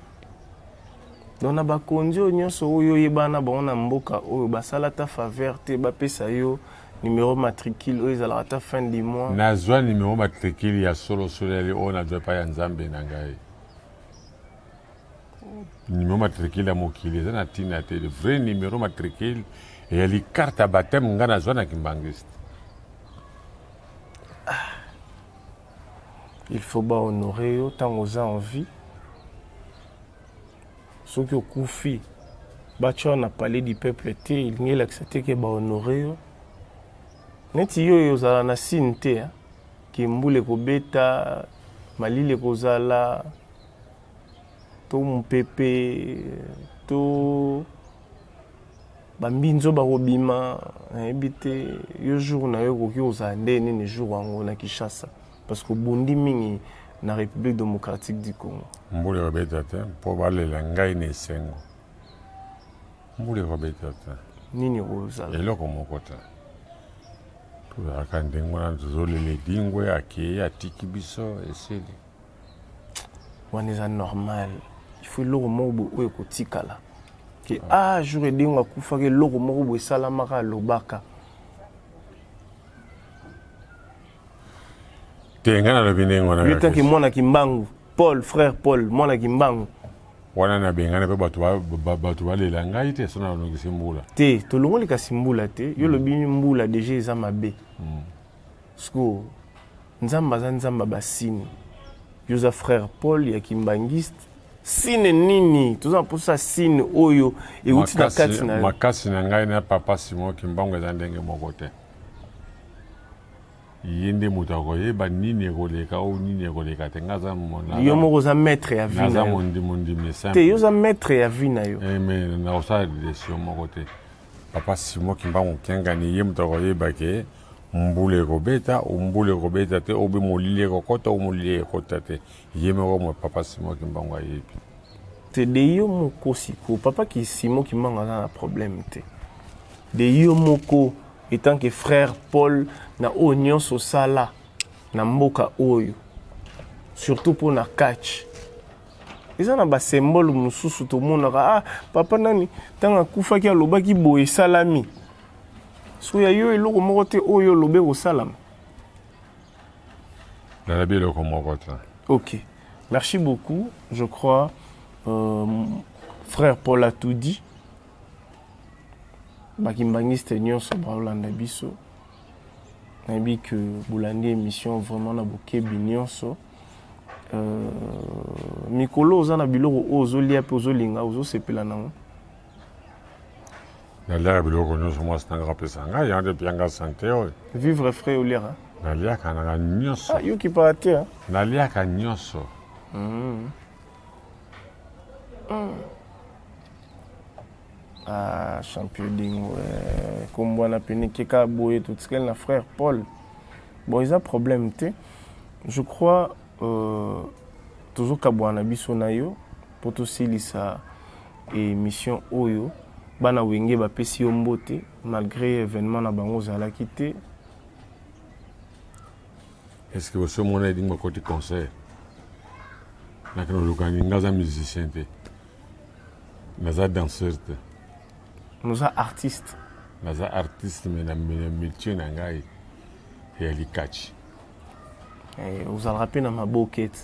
Dona ba konjo nyonso oyo yebana ba na mboka oyo basala ta faveur te ba pesa yo numéro matricule oyo ezala ta fin du mois. Na zwa numéro matricule ya solo soleli o na zwa pa ya nzambe na ngai. Numéro matricule ya mokili eza na tina te le vrai numéro matricule et les cartes à baptême ngana zwa na kimbangiste. Il faut ba honorer yo tant oza en vie. Ceux qui ont confié, on a parlé du peuple, il n'y a accepté que ba honoré. Neti yo yo za na sinte ki mbule ko beta malile ko zala to mpepe to bambinzo ba robima ebité yo jour na yo ko ki oza ndene ne jour wango na Kinshasa parce que bondi mingi na République démocratique du Congo. Mbule robeta te po balela ngai ne sengo. Mbule robeta te. Nini roza. Eloko moko te. Tout aka ndengo na zolele dingwe ake atiki biso eseli. Wana eza normal. Il faut loko moko oyo kotikala. Ke ah jour edingo akufa ke loko moko bo esalamaka lobaka. Tenga na binengo na. Yota ki mwana kimbangu. Paul, frère Paul, mwana kimbangu. Wana na bengana pe batu balela ngai te sona no kisimbula. Te, to longo lika simbula te, yo lobi mbula déjà eza mabe. Sko nzamba za nzamba basini. Yo za frère Paul ya kimbangiste. Sine nini, toza posa sine oyo e uti na kati na. Makasi na ngai na papa Simon kimbangu eza ndenge moko te. Yende mutako yeba nini ekoleka ou nini ekoleka te ngaza mona yo moko za maître ya vie na yo mondi médecin te yo za maître ya vie na yo mais na osa décision moko te papa Simon kimbangu kengani ye mutako yeba ke mbule kobeta te obe molile kokota ou molile kokota te ye moko papa Simon kimbangu ayebi te de yo moko siko papa ki Simon kimbangu na problème te de yo moko étant que frère Paul na oignon so sala na mboka oyo surtout pour na catch eza na ba symbole mususu to monaka ah papa nani tanga kufa ki alobaki boye salami so ya yo eloko moko te oyo lobe ko salama na labi eloko moko te. OK, merci beaucoup. Je crois frère Paul a tout dit. bakimbangiste nyonso baolanda biso nayebi que bolandi émission vraiment na bokebi nyonso mikolo oza na biloko oyo ozolia mpe ozolinga ozosepela nango naliaka biloko nyonso mwasi nanga apesa ngai yango depi yanga sante oyo vivre frais oliaka naliaka nanga nyonso yoki paa te naliaka nyonso champion dingo kombwana pene keka boye totikali na frère Paul bon eza problème te je crois tozokabwana biso na yo mpo tosilisa émission oyo bana wenge bapesi yo mbote malgré événement na bango ozalaki te est-ce que boso mona edingi bakoti concert nakena olukani nga aza musicien te naza danseur te noza artiste naza artiste me na métier na ngai ya likachi ozalaka mpe na mabokete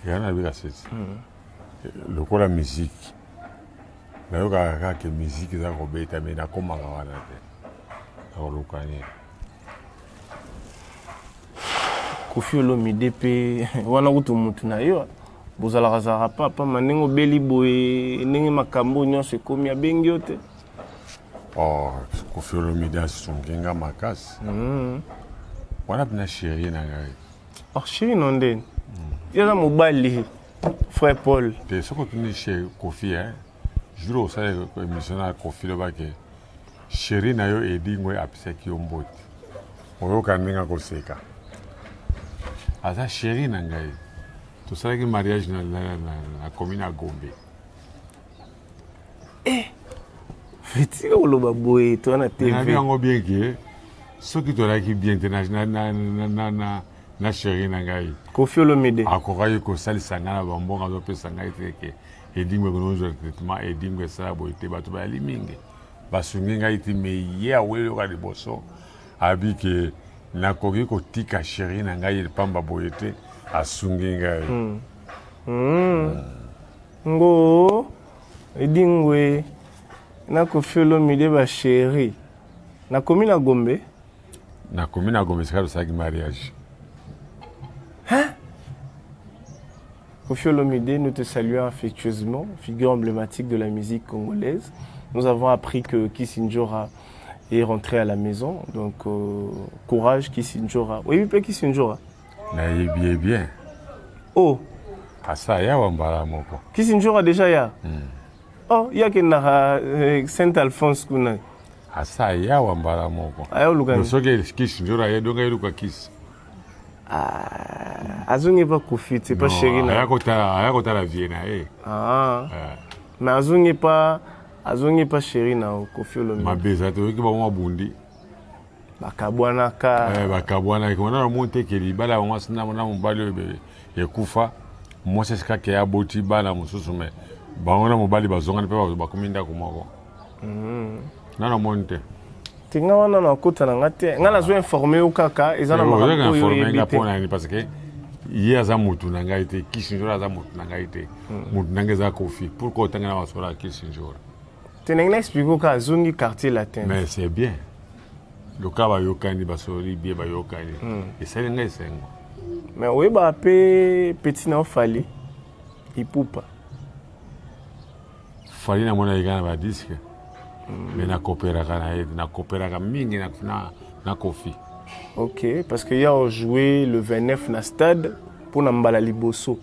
ya nabika seti lokola musique nayokaka kaka musique eza kobeta me nakomaka wana te nakolukani Koffi Olomide mpe wana kutu mutu na yo bozalaka papa ma ndenge obeli boye ndenge makambo nyonso ekomi abengi yo te Koffi Olomide asungi nga makasi wana mpena chéri na ngai chéri no ndeni eza mobali frère Paul te soki otuni Koffi jour osala émission na Koffi lobake chéri na yo edingwe apisaki yo mbote oyoka ndenge akoseka aza chéri na ngai tosalaki mariage na commune ya Gombe fetika koloba boye to na TV nabi yango bien ke soki tolaki bien te na chéri na ngai Koffi Olomide akokaki kosalisa ngai na bambongo azopesa ngai teke edingwe konozwa traitement edingwe esala boye te bato bayali mingi basungi ngai te me ye aweyoka liboso abi ke nakoki kotika chéri na ngai pamba boye te asungi ngai ngo edingwe na Koffi Olomide ba chéri nakomi na Gombe sika tosalaki mariage Koffi Olomide, nous te saluons affectueusement, figure emblématique de la musique congolaise. Nous avons appris que Kissinjora est rentré à la maison, donc courage Kissinjora. Oui, oui, Kissinjora. Nayebi bien. Oh. Asa ya wambala moko. Kissinjora déjà ya. Oh, ya kenaka Saint-Alphonse kuna. Asa ya wambala moko. Ayo lukani. Soki Kissinjora ya donga yeluka Kiss. Azungi pas Koffi, c'est pas chéri na. Ayakota la vie na Mais azungi pas chéri na Koffi Olomide. Mabeza to ki ba mwa bundi. Bakabwana ka. Bakabwana ko na monte ke libala mwa sina na mobali ekufa. Mwasi sika ke aboti bana mususu me. Bangona mobali bazonga pe bakominda komoko. Na monte. Tinga wana na kota na ngate nga nazo informer o kaka ezana makambo oyo informer pona ni parce que hier aza mutu na ngai te Kissinjora aza mutu na ngai te mutu na ngai za Koffi pourquoi otanga na basola Kissinjora tenenga expliquer ka zungi quartier latin mais c'est bien le cas ba yokani basoli bien ba yokani et ça ngai sengo mais oui ba pe petit na ofali ipupa fali na mona igana ba disque mais na coopéraka mingi na Koffi. Ok, parce que hier on joué le 29 na stade pour Nambala Liboso.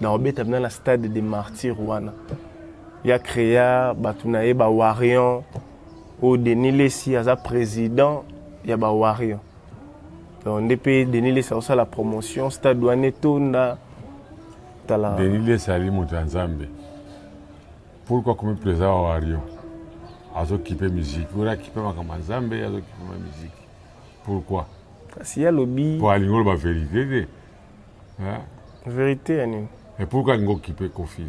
Dans le stade des Martyrs wana. Il y a créé Batunae ba Warion au Denis Lessi as président, il y a ba Warion. Donc DP Denis Lessi a la promotion stade douane tonda tala. Denis Lessi ali mutanzambe. Pourquoi comme plaisir Warion? Azo kipe musique, voilà kipe makamba nzambe, azo kipe ma musique. Pourquoi? S'il y a lobby. Pour aller la vérité. Hein? Vérité, Anine. Et pourquoi nous kipe Koffi?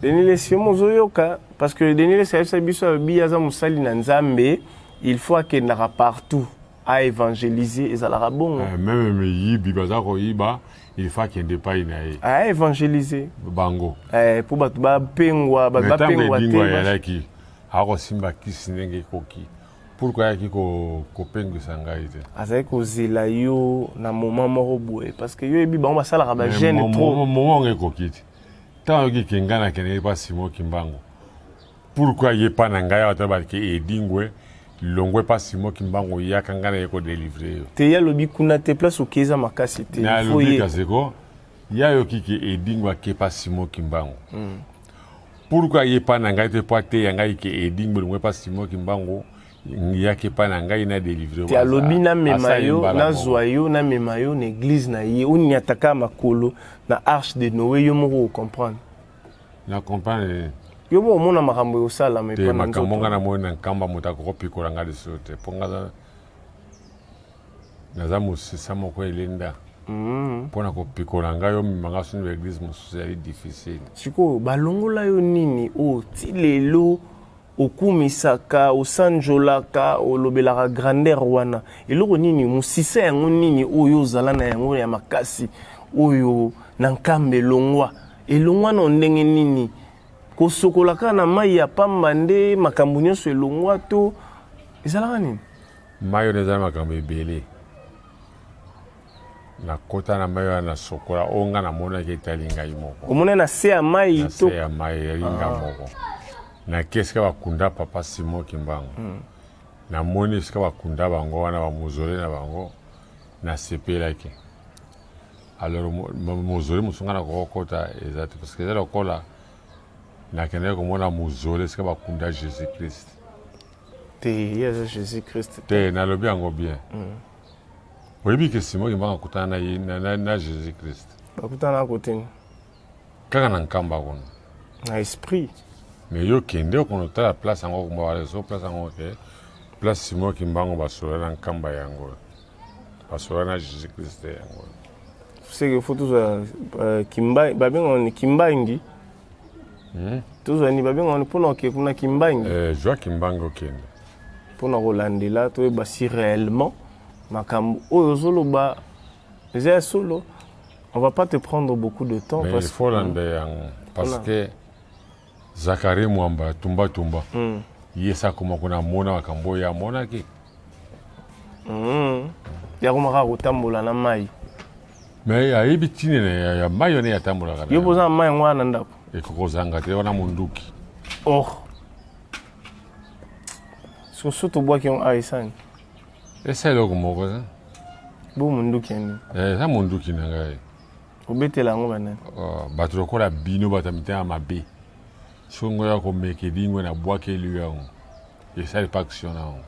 Denis Lessi mozoyoka parce que Denis Lessi a biso biaza musali na nzambe, il faut qu'il n'ara partout à évangéliser et à bon. Même yibi bazako yiba. Il faut qu'il n'y ait pas une à évangéliser. Bango. Pour battre pengwa, battre pengwa. ako simba kisi ndenge koki pourquoi yaki kopengwisa ngai te azali kozela yo na moment moko boye parce que yo yebi bango basalaka bagene trop mongo ekoki te ntango yoki ke ngai nakendeki mpa Simon Kimbangu pourquoi ye mpa na ngai awa to balike edingwe longwe mpa Simon Kimbangu yaka ngai na ye kodelivre yo te ye alobi kuna te place oke eza makasi te nalobi kaseko ye ayoki ke edingwe ake mpa Simon Kimbangu pourquoi ye mpa na ngai te mpo ateya ngai ke edingwe longwe mpa Simon Kimbangu yake mpa na ngai na delivre te alobi namema yo nazwa yo namema yo na église na ye oni ataka makolo na arche de Noé yo moko ocomprendre na comprendre yo mo omona makambo eosalama te makambo nga namoni na nkamba moto akokopikola nga liso te mpo nga naza mosisa moko elenda mpo na kopikola ngai omema nga soni baeglise mosusu ezali difficile sikoyo balongola yo nini o ti lelo okumisaka osanjolaka olobelaka grandeur wana eloko nini mosisa yango nini oyo ozala na yango ya makasi oyo na nkambe elongwa na ndenge nini kosokolaka na mai ya pamba nde makambo nyonso elongwa to ezalaka nini mai oyo ezali makambo ebele nakota na mai oyo nasokola oyo nga namonaki etali ngai moko omona na se ya mai to na se ya mai eyali nga moko naki esika bakunda papa Simon Kimbangu namoni esika bakunda bango wana bamozole na bango nasepelaki alors mozole mosu nga nakokota eza te parce que eza lokola nakendaki komona mozole esika bakunda Jésus Christ te ye eza Jésus Christ te nalobi yango bien oyebi ke Simon Kimbangu akutana na Jésus Christ bakutana koteni kaka na nkamba kuna na esprit mais yo kende okono tala place yango komba baleso place yango ke place Simon Kimbangu basola na nkamba yango basola na Jésus Christ yango seke fo tozwa babengaka ni kimbangi tozwa ni babengaka ni mpona oke kuna kimbangi jwa Kimbangu okende mpona kolandela toyeba si réellement makambo oyo ozoloba eza ya solo on va pas te prendre beaucoup de temps mais il faut landa yango parce que Zakari Mwamba tumba yesa akoma kuna mona makambo oyo amonaki yakomaka kotambola na mai mais ayebi tine ya mai one yatambolaka yo boza na mai yango wana na ndako ekokozanga te wana monduki soso tobwaki yango aesani esa eloko moko za bo monduki yani eza monduki na ngai obetela yango banani bato lokola bino bato ya mitema mabe songo ya komeka edingwe na bwakeli yango esali pa action na yango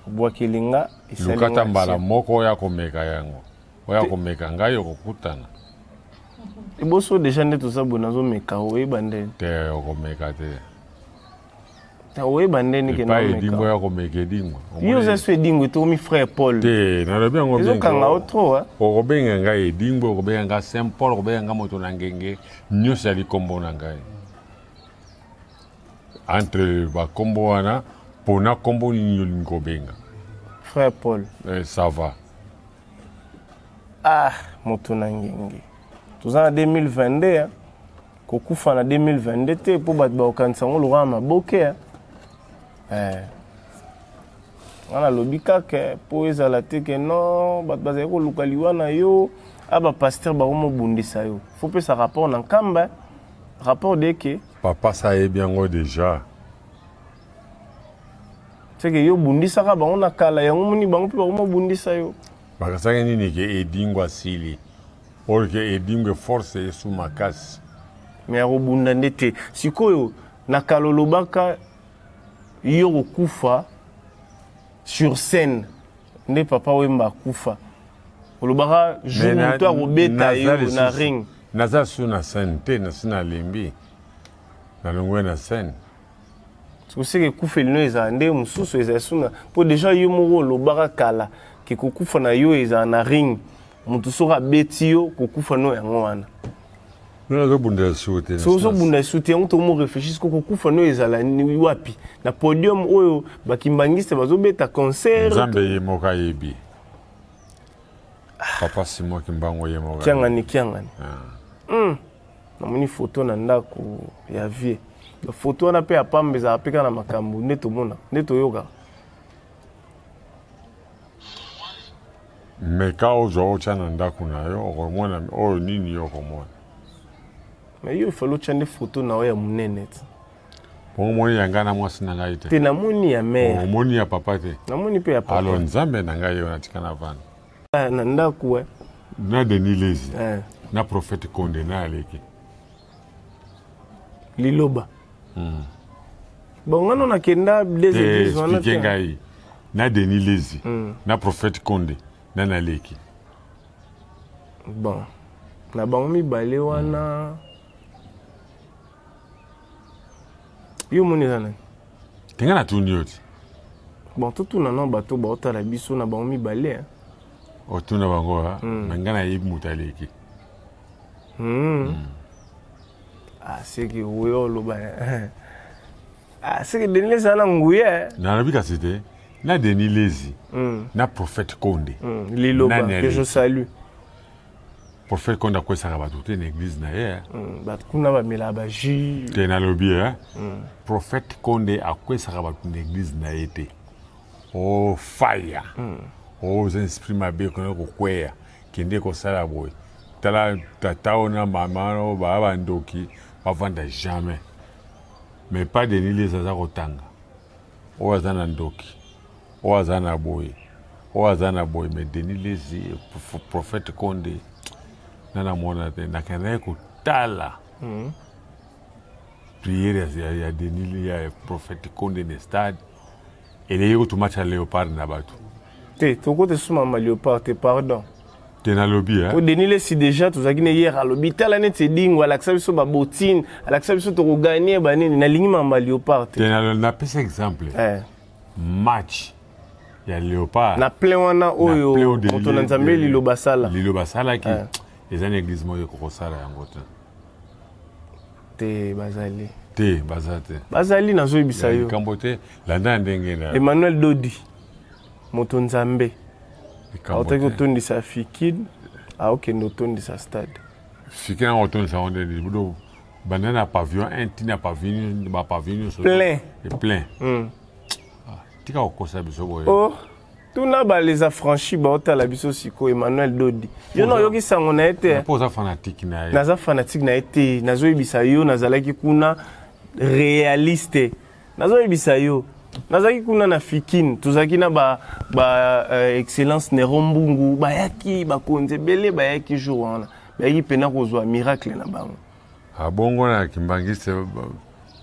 obwakeli nga lukata mbala moko oyo komeka yango oyo komeka ngai okokutana eboso deja nde toza boye nazomeka oyeba ndeni te okomeka te oyeba ndeni epa edingwe oyo komeka edingwe yo oza so edingwe tokomi frère Paul te nalobi yango ezokanga o trop okobenga ngai edingwe okobenga nga Saint Paul okobenga nga moto na ngenge nyonso yali kombo na ngai entre bakombo wana mpona kombo nini olingi kobenga frère Paul ça va moto na ngenge toza na 2022 kokufa na 2022 te mpo bato bakokanisa yango lokola maboke wana alobi kaka mpo ezala te ke non bato bazali koluka liwa na yo bapaster bakomobundisa yo fo pesa rapport na nkamba rapport deke papa sa ayebi yango deja seke yo bundisaka bango na kala yango moni bango mpe bakomobundisa yo bakasaki nini ke edingwe asili oyo ke edingwe force esu makasi me akobunda nde te sikoyo na kala olobaka yo kokufa sur scène nde papa wemba akufa olobaka jour moto akobeta yo na ring naza su na scène te nasi nalembi nalongwe na scène seke ekufeli no ezala nde mosusu ezala suna mpo deja yo moko olobaka kala ke kokufa na yo ezala na ring moto soki abeti yo kokufa no yango wana nazobunda su te so ozobunda su te yango tokomo réfléchir siko kokufa no ezala wapi na podium oyo bakimbangiste bazobeta concert nzambe ye moko ayebi papa Simon Kimbangu ye moko kiangani namoni foto na ndako ya vie photo wana pe apambe za apeka na makambo neto mona neto yoga mais ka ozo ochana ndako na yo okomona oyo nini yo okomona mais yo ifalo chande photo na yo ya munene omoni yanga na mwasi na ngai te te namoni ya mère omoni ya papa te namoni pe ya papa alo nzambe na ngai yo natikana vana na ndako na Denis Lezi na prophète Konde na aleki liloba bon ngano na kenda des églises wana te ngai na Denis Lezi na prophète Konde na naleki bon na bango mibale wana yo moni zana tenga na tuni yoti bon tout na no bato ba otala biso na bango mibale otuna bango mangana yebi mutaleki c'est que oui loba c'est que Denis Lezi na nguye na nabika c'était na Denis Lezi na prophète Konde liloba que je salue prophète Konde akwesaka bato te na église na ye bato kuna bamela baji te na lobi prophète Konde akwesaka bato na église na ye te o fire oza esprit mabe kona kokweya kende kosala boye tala tata ona mama no baya bandoki bavanda jamais mais pas Denis Lezi aza kotanga oyo aza na ndoki oyo aza na boye oyo aza na boye mais Denis Lezi prophète Konde nana mona te nakenda ye kotala priere ya Denis Lezi ya prophète Konde ne stade eleye kotumatcha léopard na bato te tokote suma ma léopard te pardon te na lobi o Denis Lezi déjà tozaki ne hier à lobi tala neti dingo alakisa biso ba botine alakisa biso to gagner banini na lingi ma léopard te na pesa exemple match ya léopard na plein wana oyo moto na nzambe liloba sala ki ezana église moyo kokosala yango te bazali nazoyebisa yo kambo te landa ndenge na Emmanuel Dodi moto nzambe aotaki kotondisa fikid aokende otondisa stade fikid na otondisa onde budo banda na pavillon 1 tina pavillon ba pavillon plein tika okosa biso boye tuna ba les affranchis ba otala biso siko Emmanuel Dodi yo no yoki sango na ete poza fanatique na ye naza fanatique na ete nazoyebisa yo nazalaki kuna réaliste nazoyebisa yo nazaki kuna na fikin tozaki na ba excellence Nero Mbungu bayaki bakonze bele bayaki jour wana bayaki pena kozwa miracle na bango abongo na kimbangiste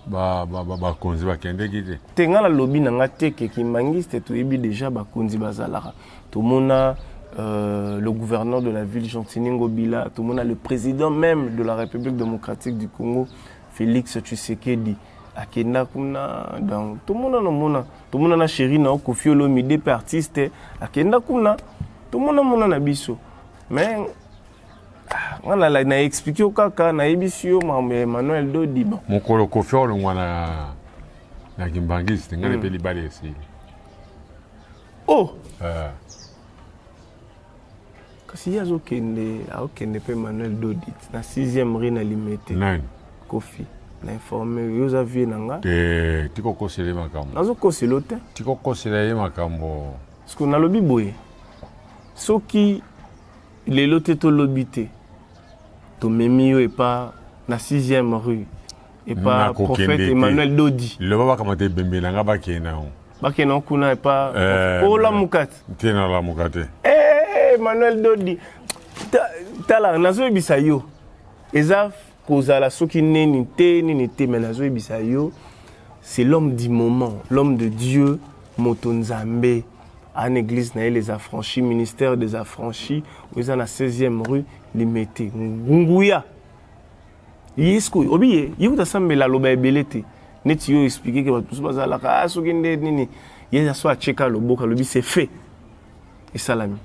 bakonzi bakendeki te te nga na lobi na nga te ke kimbangiste toyebi déjà bakonzi bazalaka tomona le gouverneur de la ville Gentini Ngobila tomona le président même de la République démocratique du Congo Félix Tshisekedi akenda kuna donc tomona na chéri na Koffi Olomide pe artiste akenda kuna tomona na biso mais ngana la na expliquer kaka na yebisi yo Emmanuel Dodi bon mokolo Koffi Olomide na kimbangiste ngale pe libale esi kasi azokende pe Emmanuel Dodi na 6e rue na limité nani Koffi na informé yoza vie nanga te tiko kosele makambo nazo koselo te tiko kosela ye makambo parce na lobi boye soki lelo te to lobi te to memi yo et pas na 6e rue et pas prophète Emmanuel Dodi le baba kamate bembe nanga bakena kuna et pas la mukati te na la mukati Emmanuel Dodi tala nazo ebisa yo eza kozala soki nini te mais nazo ebisa yo c'est l'homme du moment l'homme de Dieu moto nzambe en église na les affranchis ministère des affranchis oza na 16e rue limité nguya yesko obiye yikuta sambela loba ebele te neti yo expliquer que bato bazalaka soki nde nini yeza so acheka loboka lobi c'est fait et salami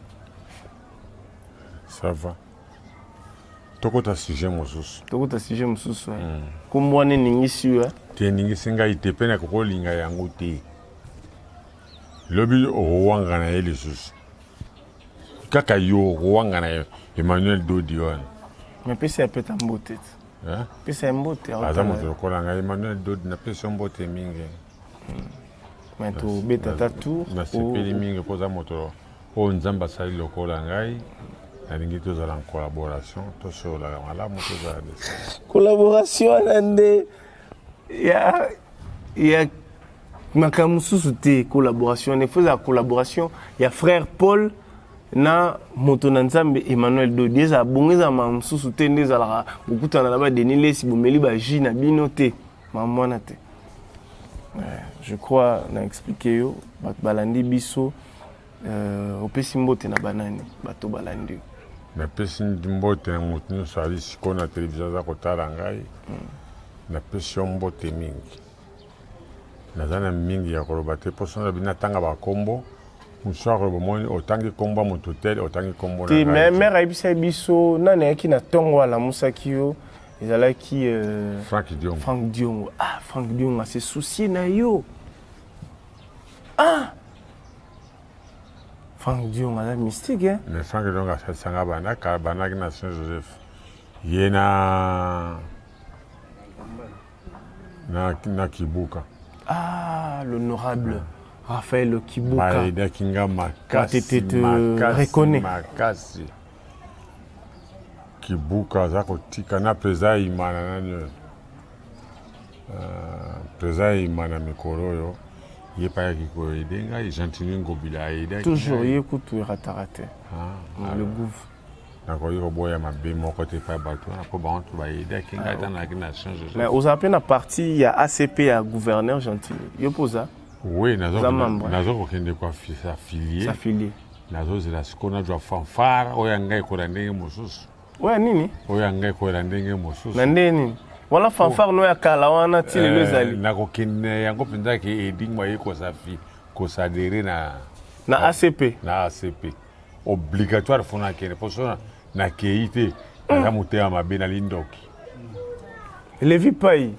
ça va tokota sujet mosusu kumbwane ningisi yo te ningisi ngai te pena kokolinga yango te lobi owanga na ye lisusu kaka yo owanga na Emmanuel Dodi wana mepesi apeta mbote pesa mbote aza moto lokola ngai Emmanuel Dodi napesi mbote mingi mais tobeta ta tour nasepeli mingi mpoza moto oyo nzambe asali lokola ngai nalingi tozala en collaboration tosololaka malamu tozala collaboration na nde ya makambo mosusu te collaboration il faut la collaboration ya frère Paul na moto na nzambe Emmanuel Dodi ezala bongo ezala makambo mosusu te nde ezalaka bokutana na badeni lesi bomeli baji na bino te makambo wana te. Je crois na expliqué yo bato balandi biso opesi mbote na banani bato balandi napesi mbote na moto nyonso ali sikoyo na televizio aza kotala ngai napesi yo mbote mingi naza na mingi ya koloba te mposo na bino atanga bakombo mosu akoloba omoni otangi kombo ya moto tel otangi kombo na ngai te mais mare ayebisa biso nani ayaki na ntongo alamusaki yo ezalaki Frank Diongo. Frank Diongo. Ah, Frank Diongo s'est soucié na yo. Frank Diongo a mystique hein. Mais Frank Diongo a sanga banaki na Saint-Joseph. Yena na Kibuka. Ah, l'honorable Raphaël Kibuka. Maïda Kinga Makasi. Reconnaît. Makasi. Kibuka za kotika na preza imana nani preza imana mikolo yo yepa ya kiko edenga Gentini Ngobila eda toujours yekutu ratarate le gouv nako yo boya mabe moko te pa bato na po bantu ba eda kinga tana kina change mais aux appels na parti ya ACP ya gouverneur Gentini yo posa oui nazo kokende kwa affilié nazo zela sikona jwa fanfare oya ngai ko ndenge mosusu. Ouais, nini? Oya ngai ko ndenge mosusu. Na ndeni. Wala fanfare no ya kala wana ti lelo ezali. Na kokende yango penza ke edingwa yeko safi ko sadere na ACP. Na ACP. Obligatoire fona kene poso na keite na mutema mabe na lindoki. Levi Pai.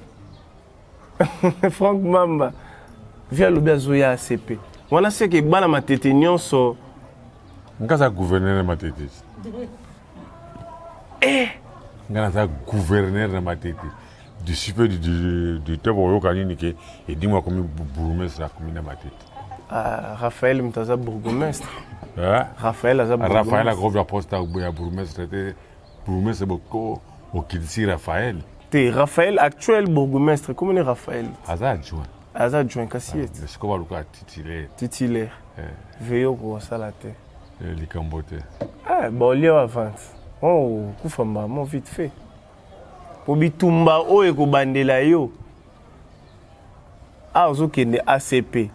Frank Mamba. Via lobezo ya ACP. Wana seke bana matete nyonso. Ngasa gouverneur matete. Ngana za gouverneur na matete du super du tebo yo kanini ke edimwa komi bourgmestre la commune matete. Raphaël Mtaza bourgmestre. Raphaël a gros poste à bourgmestre te bourgmestre boko okidisi Raphaël. Te Raphaël actuel bourgmestre comment est Raphaël? Aza adjoint Kassiet. Est-ce qu'on va le titulaire? Titulaire. Veyo ko sala te. Likambote. Bon lio avance. Oh, kufamba mon vite fait. Po bitumba o eko bandela yo. Ozokende ACP.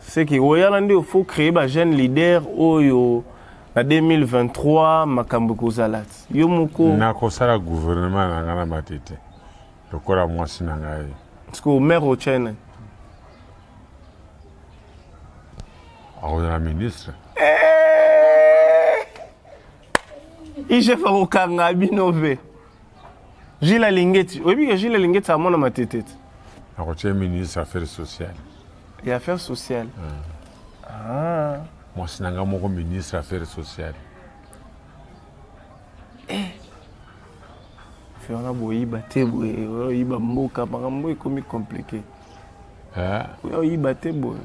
C'est que oyalandi faut créer ba jeune leader oyo na 2023 makambo kozalat. Yo moko na kosala gouvernement na ngana matete. Lokola mwasi na ngai. Parce que maire au China. La ministre. Ije fa kokanga binove. Gilles Lingeti. Oui, que Gilles Lingeti a mon matete. Le ministre des Affaires sociales. Et Affaires sociales. Moi, c'est un ministre des Affaires sociales. Faire un boyi baté, boyi bamboka, makambo ekomi compliqué. Boyi baté boy.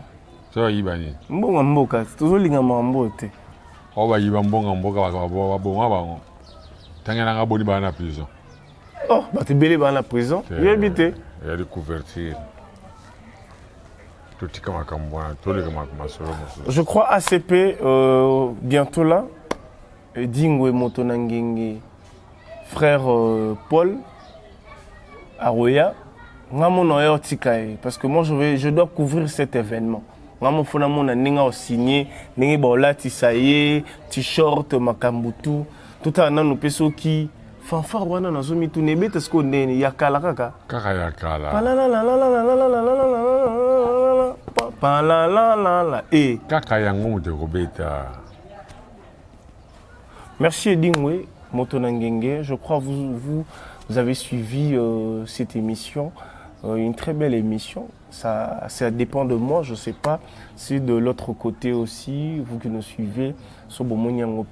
Ça y bani. Mbonga mboka, tozolinga mambo te. O ba yiba mbonga mboka babonga bango. Tangana nga boni ba na prison. Oh, ba te belé ba na prison. Bien habité. Il y a des couvertures. Je crois ACP bientôt là. Dingwe Motonangenge, frère Paul Aroya. Parce que moi je dois couvrir cet événement. Ngamo fona mona ninga o signé, ninga bola tisaye, t-shirt makambutu, tout à nanu peso qui fanfare wana nazomi tu nebe parce que ndeni yakala kaka. Kaka yakala. Et kaka yango de robeta. Merci Edingwe Motonangenge. Je crois que vous avez suivi cette émission. Une très belle émission. Ça dépend de moi, je ne sais pas. Si de l'autre côté aussi, vous qui nous suivez,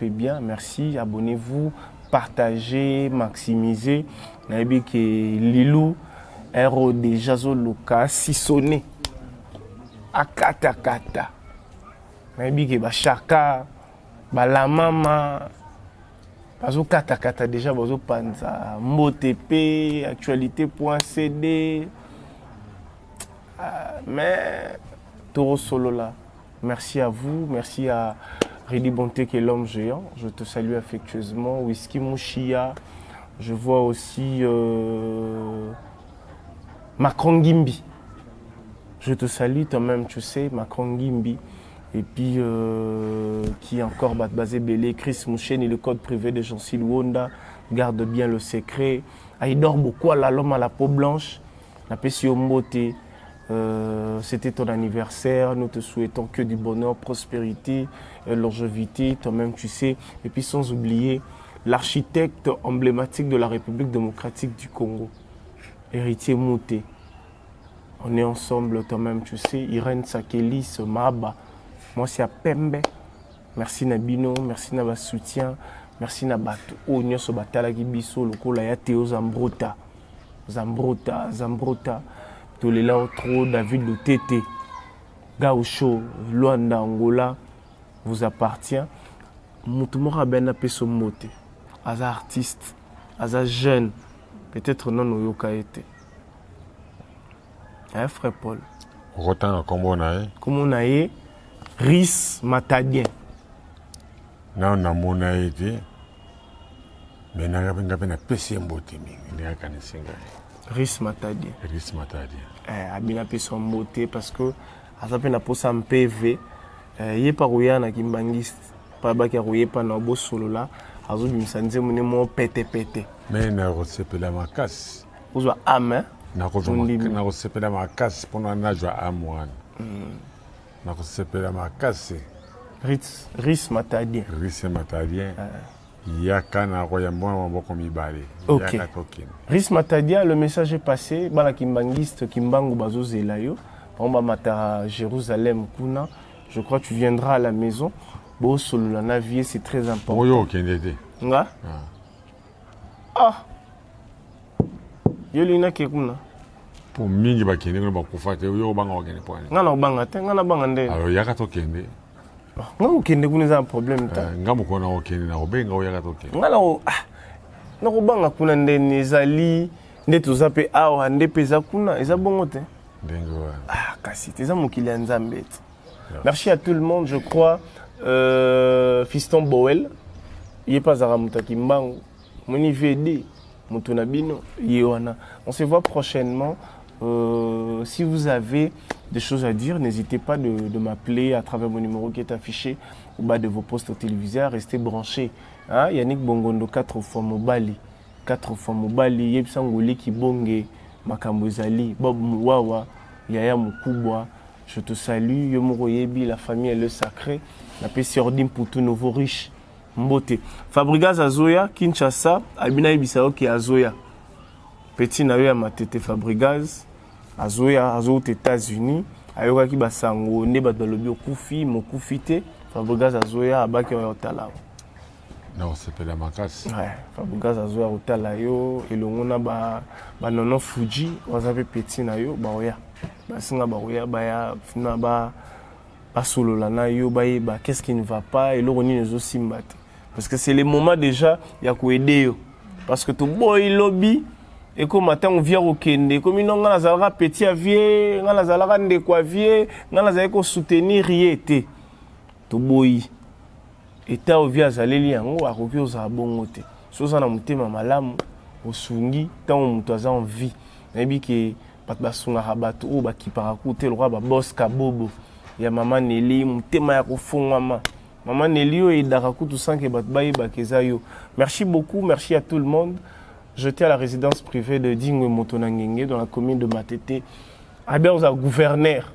bien. Merci, abonnez-vous, partager, maximiser. Nabi que Lilou est déjà zoloka sissonné. Akata kata. Nabi que chaka, la mama, bazo kata kata déjà bazo panza, motepe, actualité.cd. Mais Toro Solo là, merci à vous, merci à Ridi Bonté qui est l'homme géant. Je te salue affectueusement. Whisky Mouchia. Je vois aussi Macron Gimbi. Je te salue toi-même, tu sais, Macron Gimbi. Et puis, qui est encore basé Belé, Chris Mouchen et le code privé de Jean-Sil Wonda. Garde bien le secret. Il dort beaucoup, l'homme à la peau blanche. La Pessi Ombote. C'était ton anniversaire. Nous te souhaitons que du bonheur, prospérité, longévité, toi-même, tu sais. Et puis, sans oublier l'architecte emblématique de la République démocratique du Congo, Héritier Mouté. On est ensemble, toi-même, tu sais. Irène Sakelis, Maba. Moi, c'est à Pembe. Merci Nabino, merci Naba soutien, merci Nabato. Oh, nous sommes batala gibiso, le kola ya Théo Zambrota. Zambrota. Tous les là trop David Lutete. Gaucho, Luanda, Angola, vous appartient. Moutoumora ben apeso moté. Aza artiste, aza jeune, peut-être non au yoka été. Hein, frère Paul. Rotan comment on a? Comment on a? Rhys Matadien. Non, on a mon été. Mais n'a pas PC mboté mingi. N'a pas singa. Rhys Matadien. Rhys Matadien. Abina peso mboté parce que azape na posa MPV. Yé pa rouya na kimbangiste. Pas baki rouye pa na bo solo là. Azo bimsanze mune mo pété. Mais na resepela makasi. Ozo am. Na resepela makasi pendant na joa amwan. Na resepela makasi. Rhys Matadien. Rhys Matadien. Yaka na roya moi moko mibale. OK. Rhys Matadien, le message est passé. Bala kimbangiste kimbangu bazo zelayo. On va mata Jérusalem kuna. Je crois que tu viendras à la maison. Bon solo la navire, c'est très important. Oyo kendete. Nga? Ah. Yo lina ke kuna. Pour mingi ba kende ko ba kufate yo banga okende point. Nga na banga te, nga na banga nde. Alors yaka to kende. Nga okende kuna za un problème ta. Nga moko na okende na obenga o yaka to kende. Nga na o na ko banga kuna nde nezali nde tozape awa nde peza kuna eza bongo te. Dengo. Ah kasi teza mokili ya Nzambe. Merci à tout le monde, je crois. Fiston Boel, il n'est pas à Moutakimbango, Moni VD, Moutonabino, Yewana. On se voit prochainement. Si vous avez des choses à dire, n'hésitez pas de m'appeler à travers mon numéro qui est affiché au bas de vos postes téléviseurs. Restez branchés. Hein? Yannick Bongondo, 4 fois Mobali. 4 fois Mobali, Yepsangoli Kibonge, Makambozali, Bob Mouawa, Yaya Moukubwa. Je te salue, Yomoro Yebi, la famille est le sacré. La PC Ordim pour tout nouveau riche. Mbote. Fabregas Azoya, Kinshasa, Abina Ibisao qui est Azoya. Petit Naoya Matete Fabregas, Azoya, aux États-Unis. Ayoka qui basango, Neba Dolobi Okufi, Mokufite. Fabregas Azoya, Abaki Otala. Non, c'est pas la makasi. Ouais, Fabregas Azoya Otala yo, et le mona ba nono Fuji, Wazabe Petit Nayo, Baoya. Basinga Baoya, Baya, Fina ba. Solo la na yo ba qu'est-ce qui ne va pas et l'oroni ne zo simbate parce que c'est le moment déjà ya ko aider yo parce que to boy lobby et comme matin on vient au kende comme non nga nazalaka petit avier nga nazalaka ndeko avier nga nazalaka ko soutenir yete to boy eta o via zaleli yango akoki oza bongo te soza na mutema malamu osungi tant mutu aza en vie nabi ke bat basunga rabatu o ba kiparaku te le roi ba boss kabobo ya maman Nelly mutema ya kofungwama maman Nelly yo edaka kutu sanke bat baye bakeza yo. Merci beaucoup, merci à tout le monde. J'étais à la résidence privée de Dingwe Motonangenge dans la commune de Matete. Abia oza gouverneur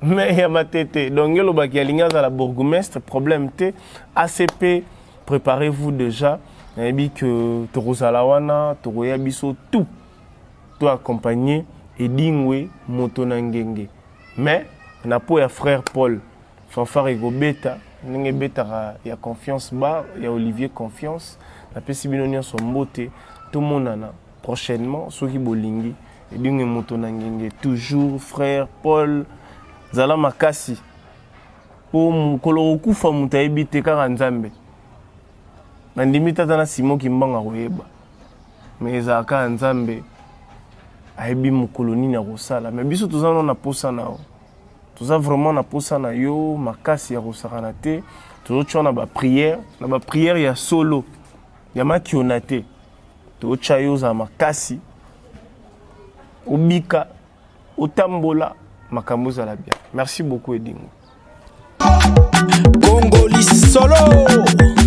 mais ya Matete donc yo lobaki alinga za la bourgmestre problème te ACP préparez-vous déjà nabi que torozala wana toroya biso tout accompagner et Dingwe Motonangenge mais na po ya frère Paul fanfare ego beta ndenge beta ya confiance bar ya Olivier confiance napesi bino nyonso mbote tomonana prochainement soki bolingi edinge moto na ngenge toujours frère Paul zala makasi po mokolo okufa moto ayebi te kaka nzambe nandimi tata na Simo Kimbanga koyeba mais ezalaka nzambe ayebi mokolo nini akosala mais biso toza na posa na o toza vraiment na posa na yo makasi ya kosakana te tozotia na baprière ya solo ya makiona te tozotia yo za makasi obika otambola makambo ezala bien. Merci beaucoup Edingo. Congolais solo.